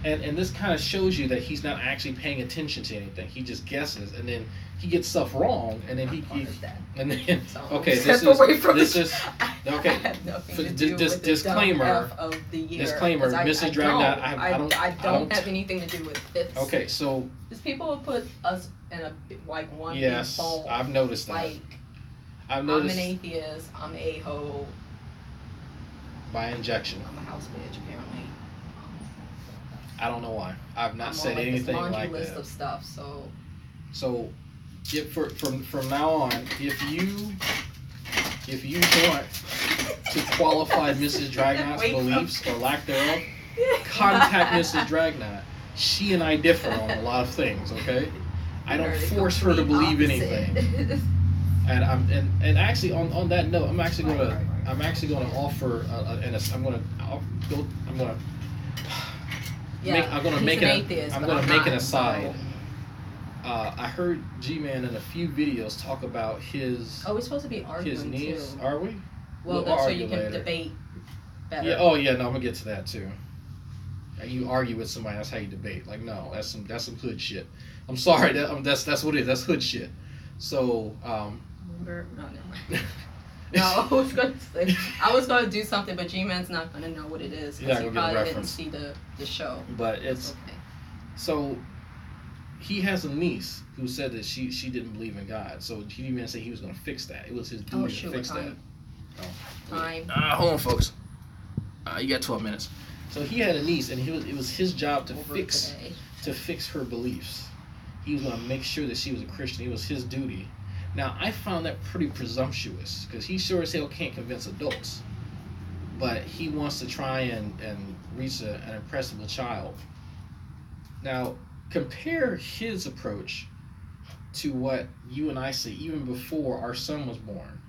and this kind of shows you that he's not actually paying attention to anything. He just guesses, and then he gets stuff wrong, and then he and then okay, this is okay. Disclaimer. Disclaimer. Mrs. Dragnet. I don't have anything to do with this. Okay, so because people will put us in a one. Yes, bowl. I've noticed that. Like, I'm an atheist. I'm an a-hole. By injection. I'm a house bitch, apparently. I don't know why. I've not said anything like list that. Of stuff, so if from now on, if you want to qualify Mrs. Dragnot's beliefs or lack thereof, contact Mrs. Dragnot. She and I differ on a lot of things. Okay, I don't force her to believe anything. And actually on that note, I'm actually gonna offer I'm gonna make an aside. I heard G-Man in a few videos talk about his. Oh, we're supposed to be arguing his niece. too. Are we? Well, that's so you can debate better. Yeah. Oh yeah. No, I'm gonna get to that too. You argue with somebody, that's how you debate. Like, no, that's some hood shit. I'm sorry, that's what it is. That's hood shit. So, No, never mind. No, I was gonna do something, but G-Man's not gonna know what it is because he probably didn't see the show. But it's okay. So he has a niece who said that she didn't believe in God. So he didn't even say he was gonna fix that. It was his duty to fix that. Time. Hold on, folks. You got 12 minutes. So he had a niece, and it was his job to fix her beliefs. He was going to make sure that she was a Christian. It was his duty. Now, I found that pretty presumptuous, because he sure as hell can't convince adults. But he wants to try and reach an impressible child. Now, compare his approach to what you and I see, even before our son was born.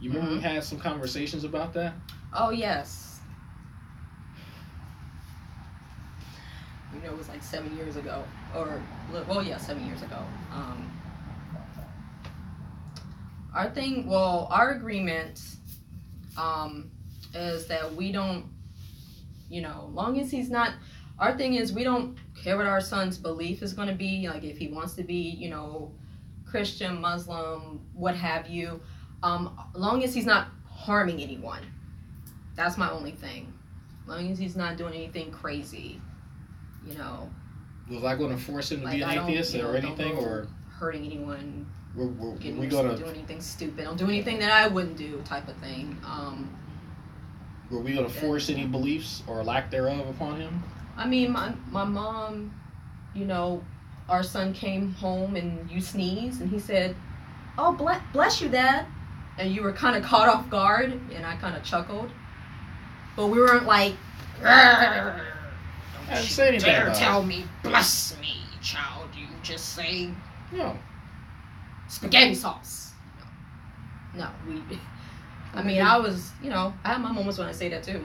You remember we had some conversations about that? Oh, yes. It was like 7 years ago, 7 years ago. Our agreement is that we don't, long as he's not, our thing is we don't care what our son's belief is going to be, like if he wants to be, Christian, Muslim, what have you, long as he's not harming anyone. That's my only thing. Long as he's not doing anything crazy. Was I going to force him to be an atheist or anything, or hurting anyone? We're do anything stupid? Don't do anything that I wouldn't do, type of thing. Were we going to force any beliefs or lack thereof upon him? I mean, my mom, you know, our son came home and you sneezed, and he said, "Oh, bless you, Dad," and you were kind of caught off guard, and I kind of chuckled, but we weren't like, I didn't say anything dare about tell it. me, bless me, child. You just say No. spaghetti sauce. No, I mean, I was, you know, I have my moments when I say that too.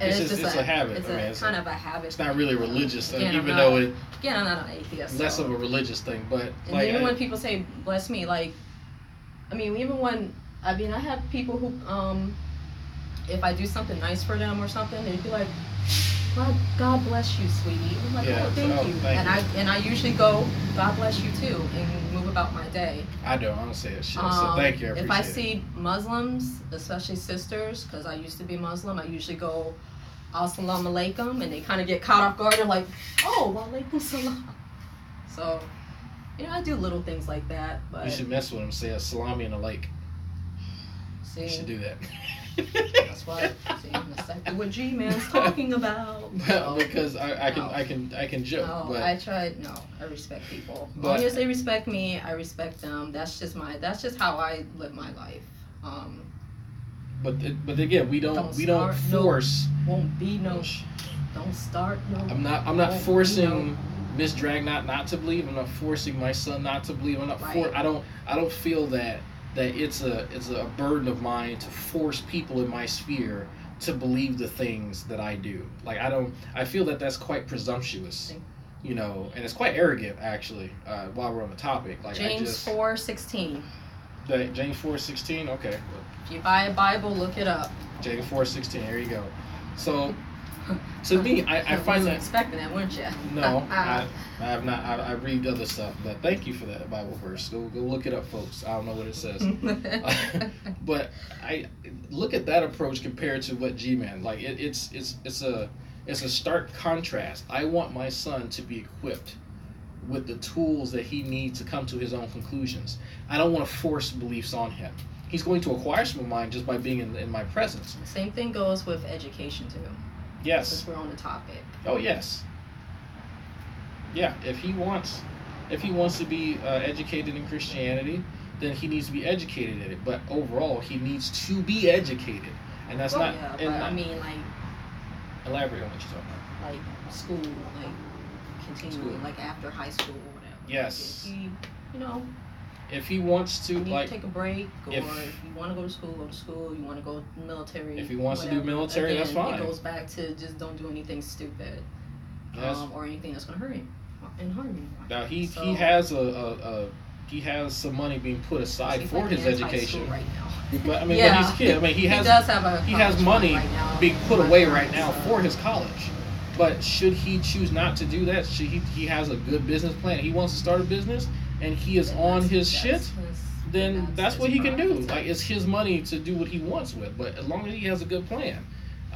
And It's a habit. It's I mean, kind of a habit. It's not really a religious thing, Again, even though it Again, I'm not an atheist. less so. of a religious thing. But And like, even when people say bless me, like, I mean, even when, I mean, I have people who, if I do something nice for them or something, they'd be like, God bless you, sweetie. I'm like, Yeah, oh, thank you. thank you. And I usually go, God bless you too, and move about my day. I don't say that shit. So thank you. I appreciate If I it. see Muslims, especially sisters, because I used to be Muslim, I usually go, Assalamu alaikum, and they kind of get caught off guard. They're like, oh, wa alaikum salam. So, you know, I do little things like that. But You should mess with them. Say a salami in a lake. see, You should do that. that's why. See, that's exactly what G-Man's talking about. So, Because I can joke. no, but I respect people. As But- long as they respect me, I respect them. That's just how I live my life. But again, we don't start no- force. Won't be no. Don't start no. I'm not won't be forcing Miss Dragnot not to believe. I'm not forcing my son not to believe. I'm not Right. I don't feel that it's a burden of mine to force people in my sphere to believe the things that I do. Like I feel that that's quite presumptuous, you know, and it's quite arrogant actually. While we're on the topic, like James 4:16. James 4:16. Okay, If you buy a Bible, look it up. James 4:16. There you go. So to me, I find wasn't that. expecting that, weren't you? No, I have not. I read other stuff, but thank you for that Bible verse. Go look it up, folks. I don't know what it says, but I look at that approach compared to what G-Man. Like it's a stark contrast. I want my son to be equipped with the tools that he needs to come to his own conclusions. I don't want to force beliefs on him. He's going to acquire some of mine just by being in my presence. Same thing goes with education too. Yes. Since we're on the topic. Oh yes. Yeah, if he wants to be educated in Christianity, then he needs to be educated in it. But overall, he needs to be educated, and that's not. Yeah, and but I mean, like elaborate on what you're talking about. like school, like continuing, School. like after high school or whatever. Yes. Like, if he, you know, If he wants to, you need like, to take a break, or if- if you want to go to school, go to school. You want to go military. If he wants to do whatever. military, that's Again, fine. It goes back to just don't do anything stupid, Yes. or anything that's gonna hurt him and harm him. Now he So- he has some money being put aside He's for like his anti-school education. right now. But I mean, Yeah. but he's a kid. I mean, he does have a he has college money fund right now. being put away right now for his college. But should he choose not to do that? Should he has a good business plan? He wants to start a business, and he is And on that's- his that's shit. his- Then that's his what he can do. prerogative. Like, it's his money to do what he wants with. But as long as he has a good plan,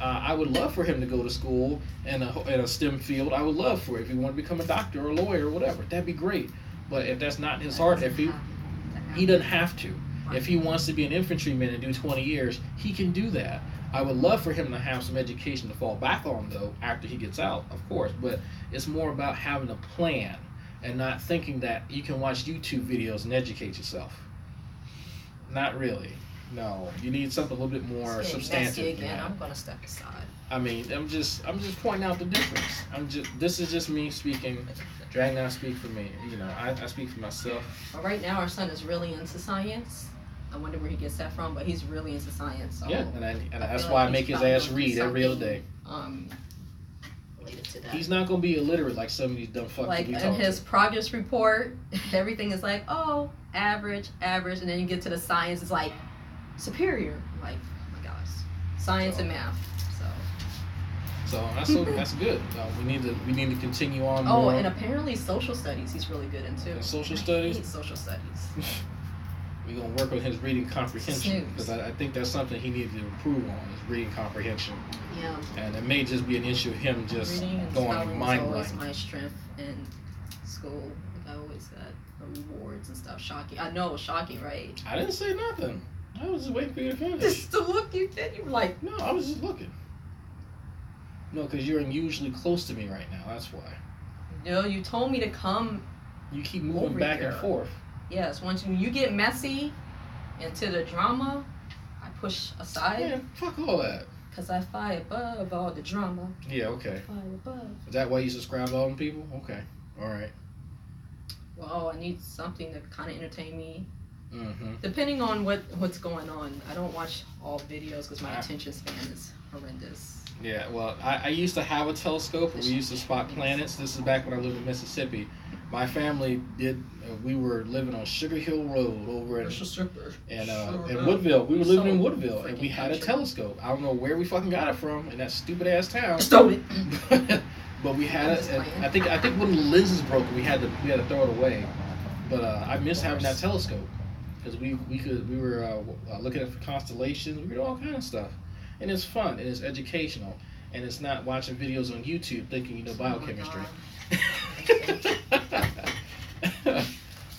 I would love for him to go to school in a STEM field. I would love for it. If he wanted to become a doctor or a lawyer or whatever, that'd be great. But if that's not his heart, if he doesn't have to. If he wants to be an infantryman and do 20 years, he can do that. I would love for him to have some education to fall back on, though, after he gets out, of course. But it's more about having a plan and not thinking that you can watch YouTube videos and educate yourself. Not really. No, you need something a little bit more It's getting substantive. messy than again. that. I'm gonna step aside. I mean, I'm just pointing out the difference. This is just me speaking. Drag now speak for me. You know, I speak for myself. But right now, our son is really into science. I wonder where he gets that from, but he's really into science. So Yeah, and I that's feel why like I make he's his ass probably read every other day. something, related to that. He's not gonna be illiterate like some of these dumb fucks like that we in talk his to. progress report, everything is like, oh, average, and then you get to the science, it's like superior. Like, oh my gosh, science and math. So that's good. We need to continue on Oh, more. and apparently social studies he's really good into. And social I studies? hate social studies. We're gonna work on his reading comprehension Snooze. because I think that's something he needs to improve on, is reading comprehension. Yeah. And it may just be an issue of him just Reading and going spelling mind was always blank. my strength in school. Like I always got rewards and stuff. Shocking. I know it was shocking, right? I didn't say nothing. I was just waiting for you to finish. Just the look you did, you were like, No, I was just looking. No, because you're unusually close to me right now. That's why. no, you told me to come. You keep moving Over back here. and forth. Yes, once you get messy into the drama, I push aside. Man, fuck all that. Because I fly above all the drama. Yeah, okay. Fly above. Is that why you subscribe to all them people? Okay. All right. Well, I need something to kind of entertain me. Mm-hmm. Depending on what's going on. I don't watch all videos because my Ah. attention span is horrendous. Yeah, well, I used to have a telescope. We used to spot planets. This is back when I lived in Mississippi. My family did. We were living on Sugar Hill Road over in Woodville. We were living in Woodville, and we had a telescope. I don't know where we fucking got it from in that stupid ass town. Stole it. But we had it. And I think one of the lenses broke. We had to throw it away. But I miss having that telescope because we were looking at constellations. We did all kind of stuff, and it's fun and it's educational, and it's not watching videos on YouTube thinking you know biochemistry.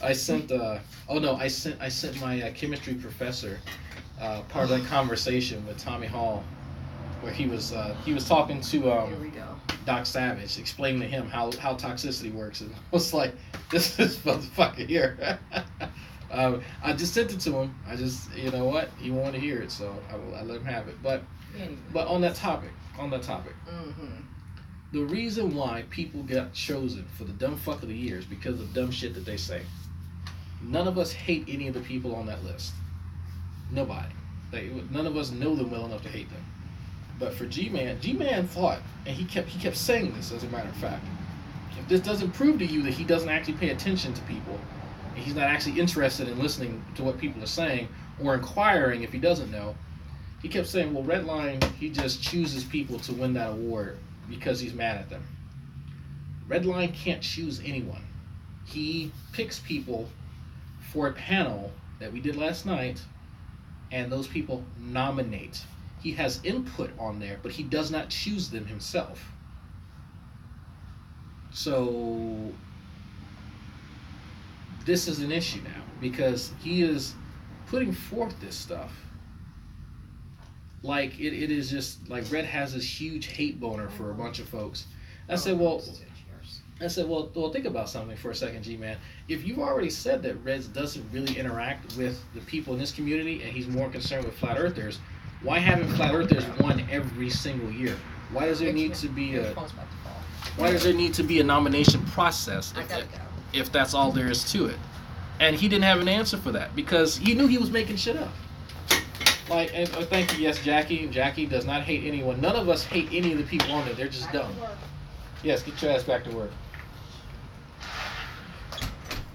I sent my chemistry professor part of that conversation with Tommy Hall, where he was talking to Here we go. Doc Savage, explaining to him how toxicity works, and I was like, this is motherfucker here. I just sent it to him. I just, you know what, he wanted to hear it, so I let him have it. But on that topic, Mm-hmm. the reason why people got chosen for the dumb fuck of the year is because of dumb shit that they say. None of us hate any of the people on that list. Nobody. None of us know them well enough to hate them. But for G-Man thought, and he kept saying this as a matter of fact, if this doesn't prove to you that he doesn't actually pay attention to people, and he's not actually interested in listening to what people are saying, or inquiring if he doesn't know, he kept saying, well, Redline, he just chooses people to win that award because he's mad at them. Redline can't choose anyone. He picks people for a panel that we did last night, and those people nominate. He has input on there, but he does not choose them himself. So this is an issue now because he is putting forth this stuff like it is just like Red has this huge hate boner for a bunch of folks. I said, well, think about something for a second, G-Man. If you've already said that Reds doesn't really interact with the people in this community and he's more concerned with flat earthers, why haven't flat earthers won every single year? Why does there need to be a nomination process if that's all there is to it? And he didn't have an answer for that because he knew he was making shit up. Like, and thank you, yes, Jackie. Jackie does not hate anyone. None of us hate any of the people on there. They're just dumb. Yes, get your ass back to work.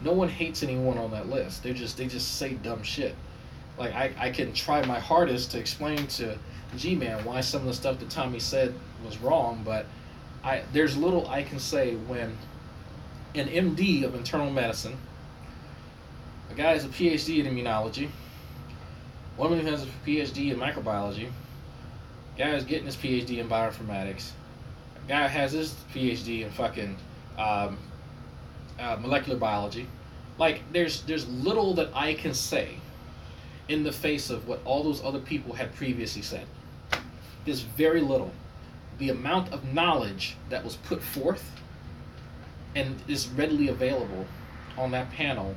No one hates anyone on that list. They just say dumb shit. Like I can try my hardest to explain to G-Man why some of the stuff that Tommy said was wrong, but there's little I can say when an MD of internal medicine, a guy has a PhD in immunology, one of them has a PhD in microbiology, a guy is getting his PhD in bioinformatics, a guy has his PhD in fucking molecular biology. Like there's little that I can say in the face of what all those other people had previously said. There's very little. The amount of knowledge that was put forth and is readily available on that panel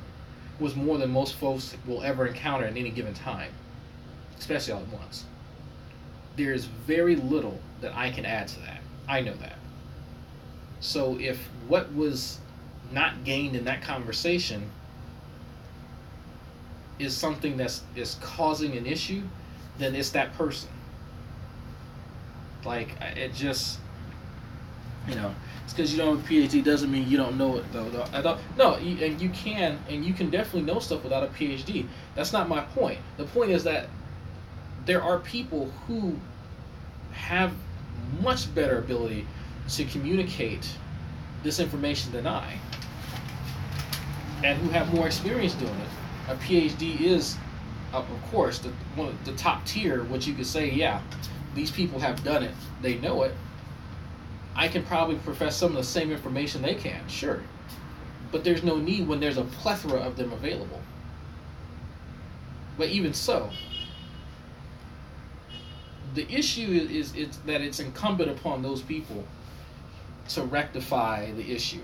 was more than most folks will ever encounter at any given time, especially all at once. There's very little that I can add to that. I know that. So if what was not gained in that conversation is something is causing an issue, then it's that person. Like it just, it's because you don't have a PhD doesn't mean you don't know it though. And you can definitely know stuff without a PhD. That's not my point. The point is that there are people who have much better ability to communicate this information than I, and who have more experience doing it. A PhD is, of course, one of the top tier, which you could say, yeah, these people have done it, they know it. I can probably profess some of the same information they can, sure. But there's no need when there's a plethora of them available. But even so, the issue is it's that it's incumbent upon those people to rectify the issue.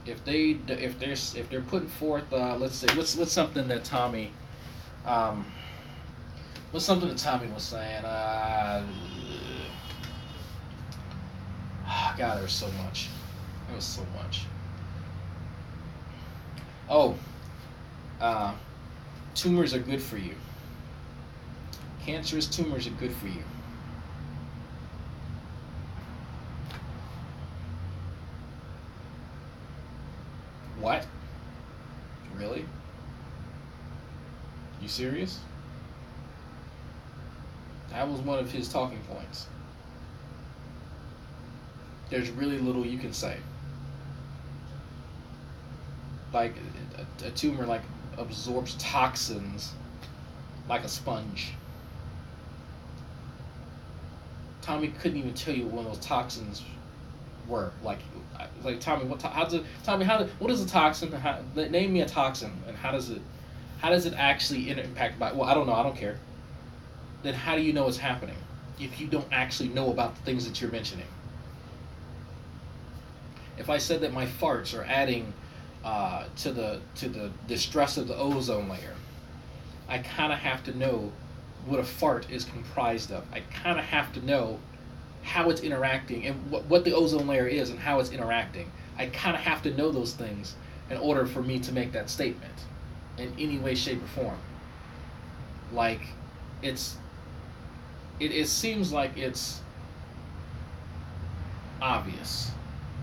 If they're putting forth, let's say, what's something that Tommy, what's something that Tommy was saying? God, there was so much. There was so much. Oh, tumors are good for you. Cancerous tumors are good for you. What? Really? You serious? That was one of his talking points. There's really little you can say. Like a tumor like absorbs toxins like a sponge. Tommy couldn't even tell you what those toxins were. Like Tommy, what is a toxin? Name me a toxin, and how does it actually impact by? Well, I don't know. I don't care. Then how do you know it's happening if you don't actually know about the things that you're mentioning? If I said that my farts are adding to the distress of the ozone layer, I kind of have to know what a fart is comprised of. I kind of have to know how it's interacting and what the ozone layer is and how it's interacting. I kind of have to know those things in order for me to make that statement in any way, shape, or form. Like, it seems like it's obvious,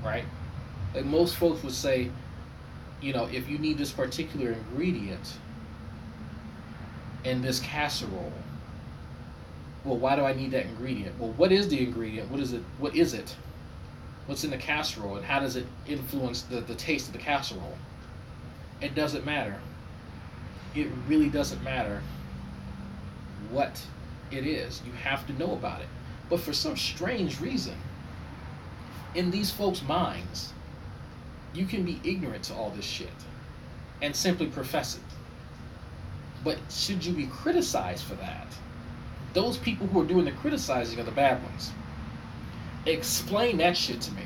right? Like most folks would say, if you need this particular ingredient in this casserole, well, why do I need that ingredient? Well, what is the ingredient? What is it? What's in the casserole, and how does it influence the taste of the casserole? It doesn't matter. It really doesn't matter what it is. You have to know about it. But for some strange reason, in these folks' minds, you can be ignorant to all this shit and simply profess it. But should you be criticized for that? Those people who are doing the criticizing are the bad ones. Explain that shit to me,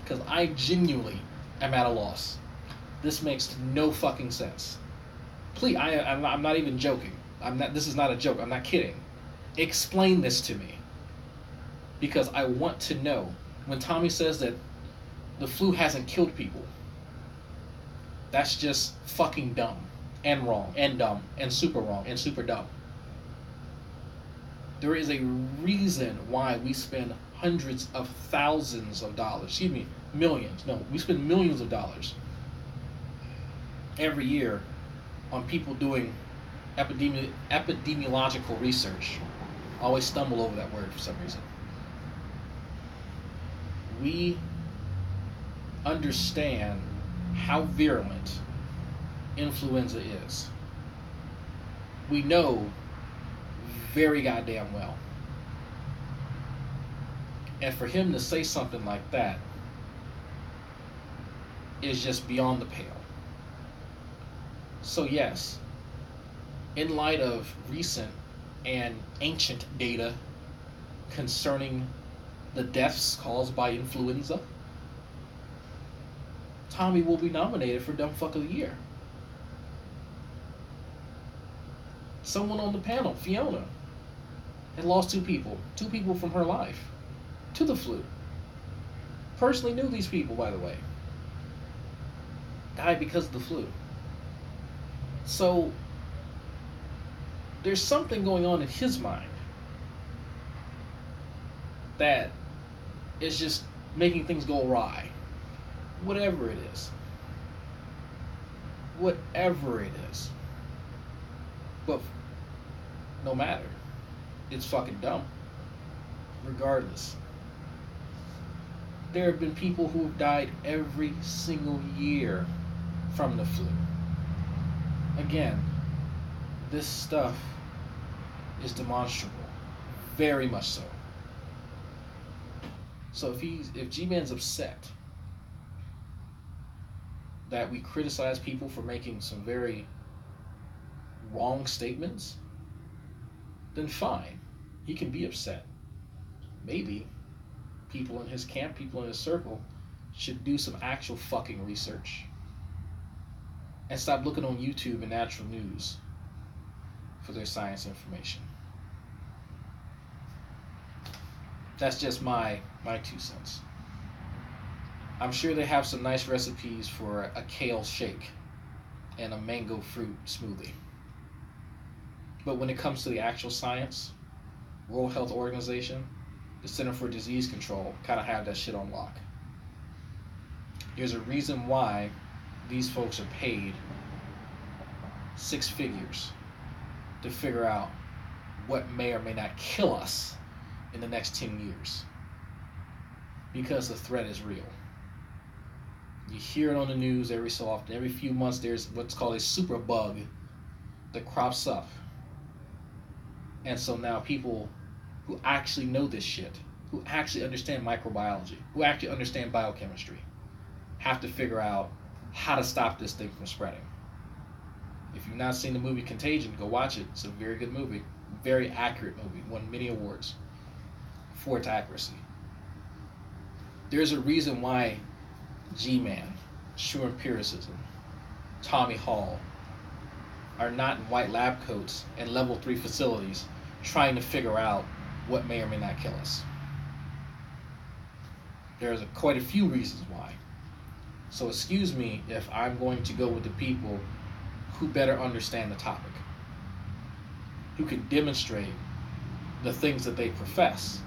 because I genuinely am at a loss. This makes no fucking sense. Please, I'm not even joking. This is not a joke. I'm not kidding. Explain this to me, because I want to know. When Tommy says that the flu hasn't killed people, that's just fucking dumb and wrong and dumb and super wrong and super dumb. There is a reason why we spend hundreds of thousands of dollars, millions. No, we spend millions of dollars every year on people doing epidemiological research. I always stumble over that word for some reason. We understand how virulent influenza is. We know very goddamn well. And for him to say something like that is just beyond the pale. So yes, in light of recent and ancient data concerning the deaths caused by influenza, Tommy will be nominated for Dumb Fuck of the Year. Someone on the panel, Fiona, had lost two people from her life to the flu. Personally knew these people, by the way. Died because of the flu. So there's something going on in his mind that is just making things go awry. Whatever it is. Whatever it is. But no matter. It's fucking dumb. Regardless. There have been people who have died every single year from the flu. Again, this stuff is demonstrable. Very much so. So if G-Man's upset that we criticize people for making some very wrong statements, then fine. He can be upset. maybe people in his camp, people in his circle, should do some actual fucking research and stop looking on YouTube and natural news for their science information. That's just my 2 cents. I'm sure they have some nice recipes for a kale shake and a mango fruit smoothie. But when it comes to the actual science, World Health Organization, the Center for Disease Control, kind of have that shit on lock. There's a reason why these folks are paid 6 figures to figure out what may or may not kill us in the next 10 years. Because the threat is real. You hear it on the news every so often. Every few months there's what's called a super bug that crops up. And so now people who actually know this shit, who actually understand microbiology, who actually understand biochemistry, have to figure out how to stop this thing from spreading. If you've not seen the movie Contagion, go watch it. It's a very good movie. Very accurate movie. Won many awards for its accuracy. There's a reason why G-Man, True Empiricism, Tommy Hall are not in white lab coats and level 3 facilities trying to figure out what may or may not kill us. There's quite a few reasons why. So excuse me if I'm going to go with the people who better understand the topic, who can demonstrate the things that they profess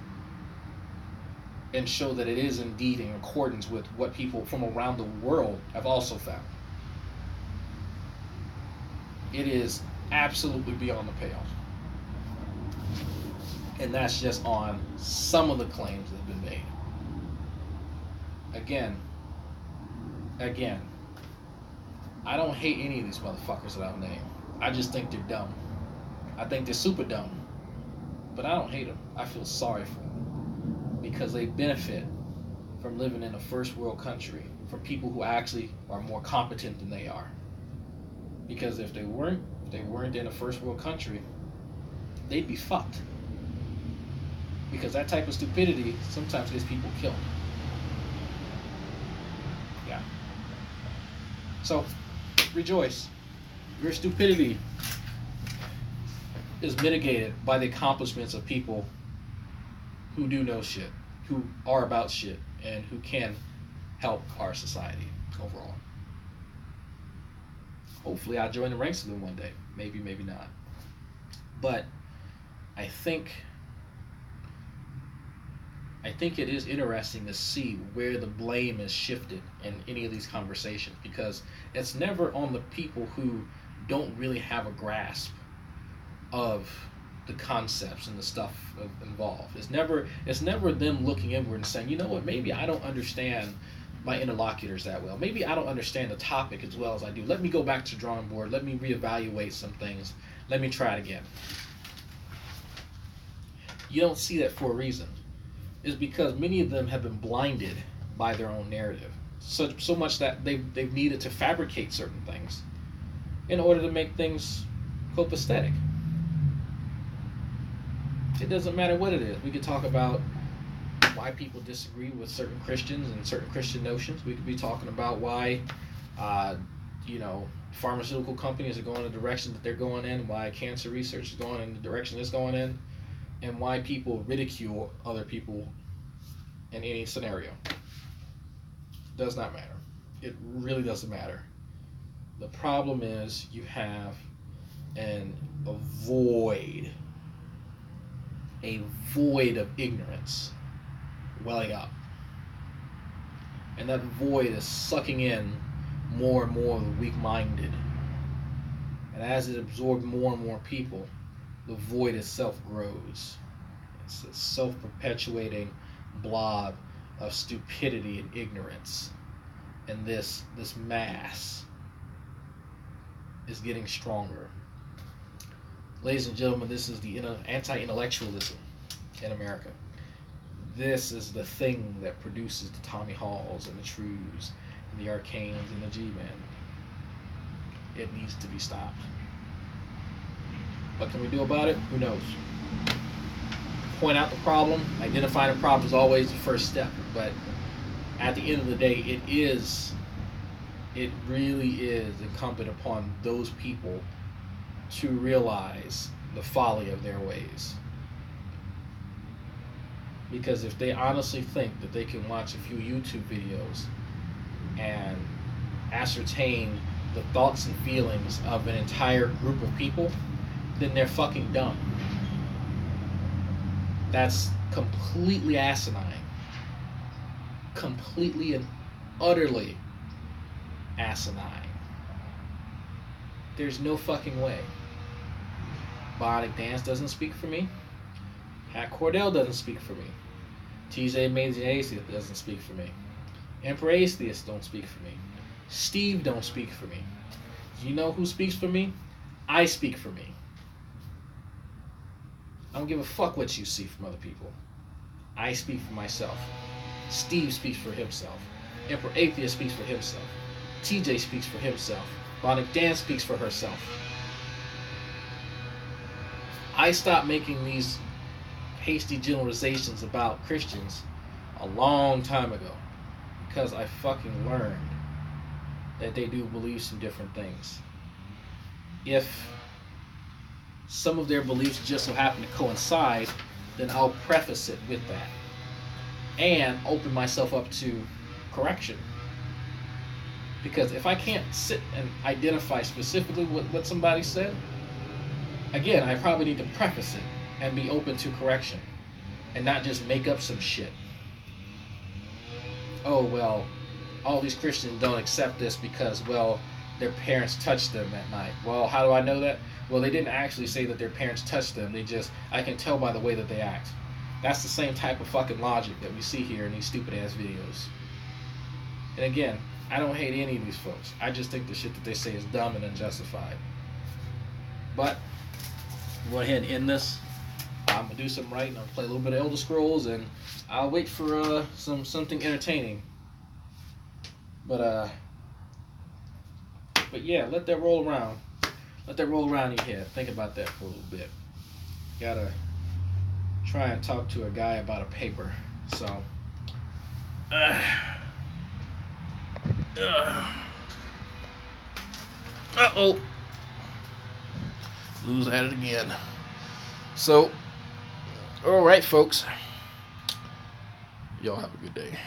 and show that it is indeed in accordance with what people from around the world have also found. It is absolutely beyond the pale. And that's just on some of the claims that have been made. Again, I don't hate any of these motherfuckers that I've named. I just think they're dumb. I think they're super dumb. But I don't hate them. I feel sorry for them. Because they benefit from living in a first world country, from people who actually are more competent than they are. Because if they weren't in a first world country, they'd be fucked. Because that type of stupidity sometimes gets people killed. Yeah. So, rejoice. Your stupidity is mitigated by the accomplishments of people who do know shit, who are about shit, and who can help our society overall. Hopefully I'll join the ranks of them one day. Maybe, maybe not. But I think it is interesting to see where the blame is shifted in any of these conversations, because it's never on the people who don't really have a grasp of the concepts and the stuff involved. It's never them looking inward and saying, you know what, maybe I don't understand my interlocutors that well. Maybe I don't understand the topic as well as I do. Let me go back to the drawing board. Let me reevaluate some things. Let me try it again. You don't see that for a reason. It's because many of them have been blinded by their own narrative. So much that they've needed to fabricate certain things in order to make things copacetic. It doesn't matter what it is. We could talk about why people disagree with certain Christians and certain Christian notions. We could be talking about why, pharmaceutical companies are going in the direction that they're going in, why cancer research is going in the direction it's going in, and why people ridicule other people in any scenario. Does not matter. It really doesn't matter. The problem is you have a void of ignorance welling up. And that void is sucking in more and more of the weak-minded. And as it absorbs more and more people, the void itself grows. It's a self-perpetuating blob of stupidity and ignorance. And this mass is getting stronger. Ladies and gentlemen, this is the anti-intellectualism in America. This is the thing that produces the Tommy Halls and the Trues and the Arcanes and the G-Men. It needs to be stopped. What can we do about it? Who knows? point out the problem. Identifying the problem is always the first step, but at the end of the day, it really is incumbent upon those people to realize the folly of their ways. Because if they honestly think that they can watch a few YouTube videos and ascertain the thoughts and feelings of an entire group of people, then they're fucking dumb. That's completely asinine. Completely and utterly asinine. There's no fucking way. Bionic Dance doesn't speak for me. Hat Cordell doesn't speak for me. TJ Amazing Atheist doesn't speak for me. Emperor Atheist don't speak for me. Steve don't speak for me. You know who speaks for me? I speak for me. I don't give a fuck what you see from other people. I speak for myself. Steve speaks for himself. Emperor Atheist speaks for himself. TJ speaks for himself. Bionic Dan speaks for herself. I stopped making these hasty generalizations about Christians a long time ago because I fucking learned that they do believe some different things. If some of their beliefs just so happen to coincide, then I'll preface it with that and open myself up to correction. Because if I can't sit and identify specifically what somebody said, again, I probably need to preface it and be open to correction and not just make up some shit. Oh, well, all these Christians don't accept this because, well, their parents touched them at night. Well, how do I know that? Well, they didn't actually say that their parents touched them. I can tell by the way that they act. That's the same type of fucking logic that we see here in these stupid ass videos. And again, I don't hate any of these folks. I just think the shit that they say is dumb and unjustified. But go ahead and end this. I'm gonna do some writing. I'll play a little bit of Elder Scrolls, and I'll wait for something entertaining. But yeah, let that roll around. Let that roll around in your head. Think about that for a little bit. Gotta try and talk to a guy about a paper. So. Uh-oh. Lose at it again. So, all right, folks. Y'all have a good day.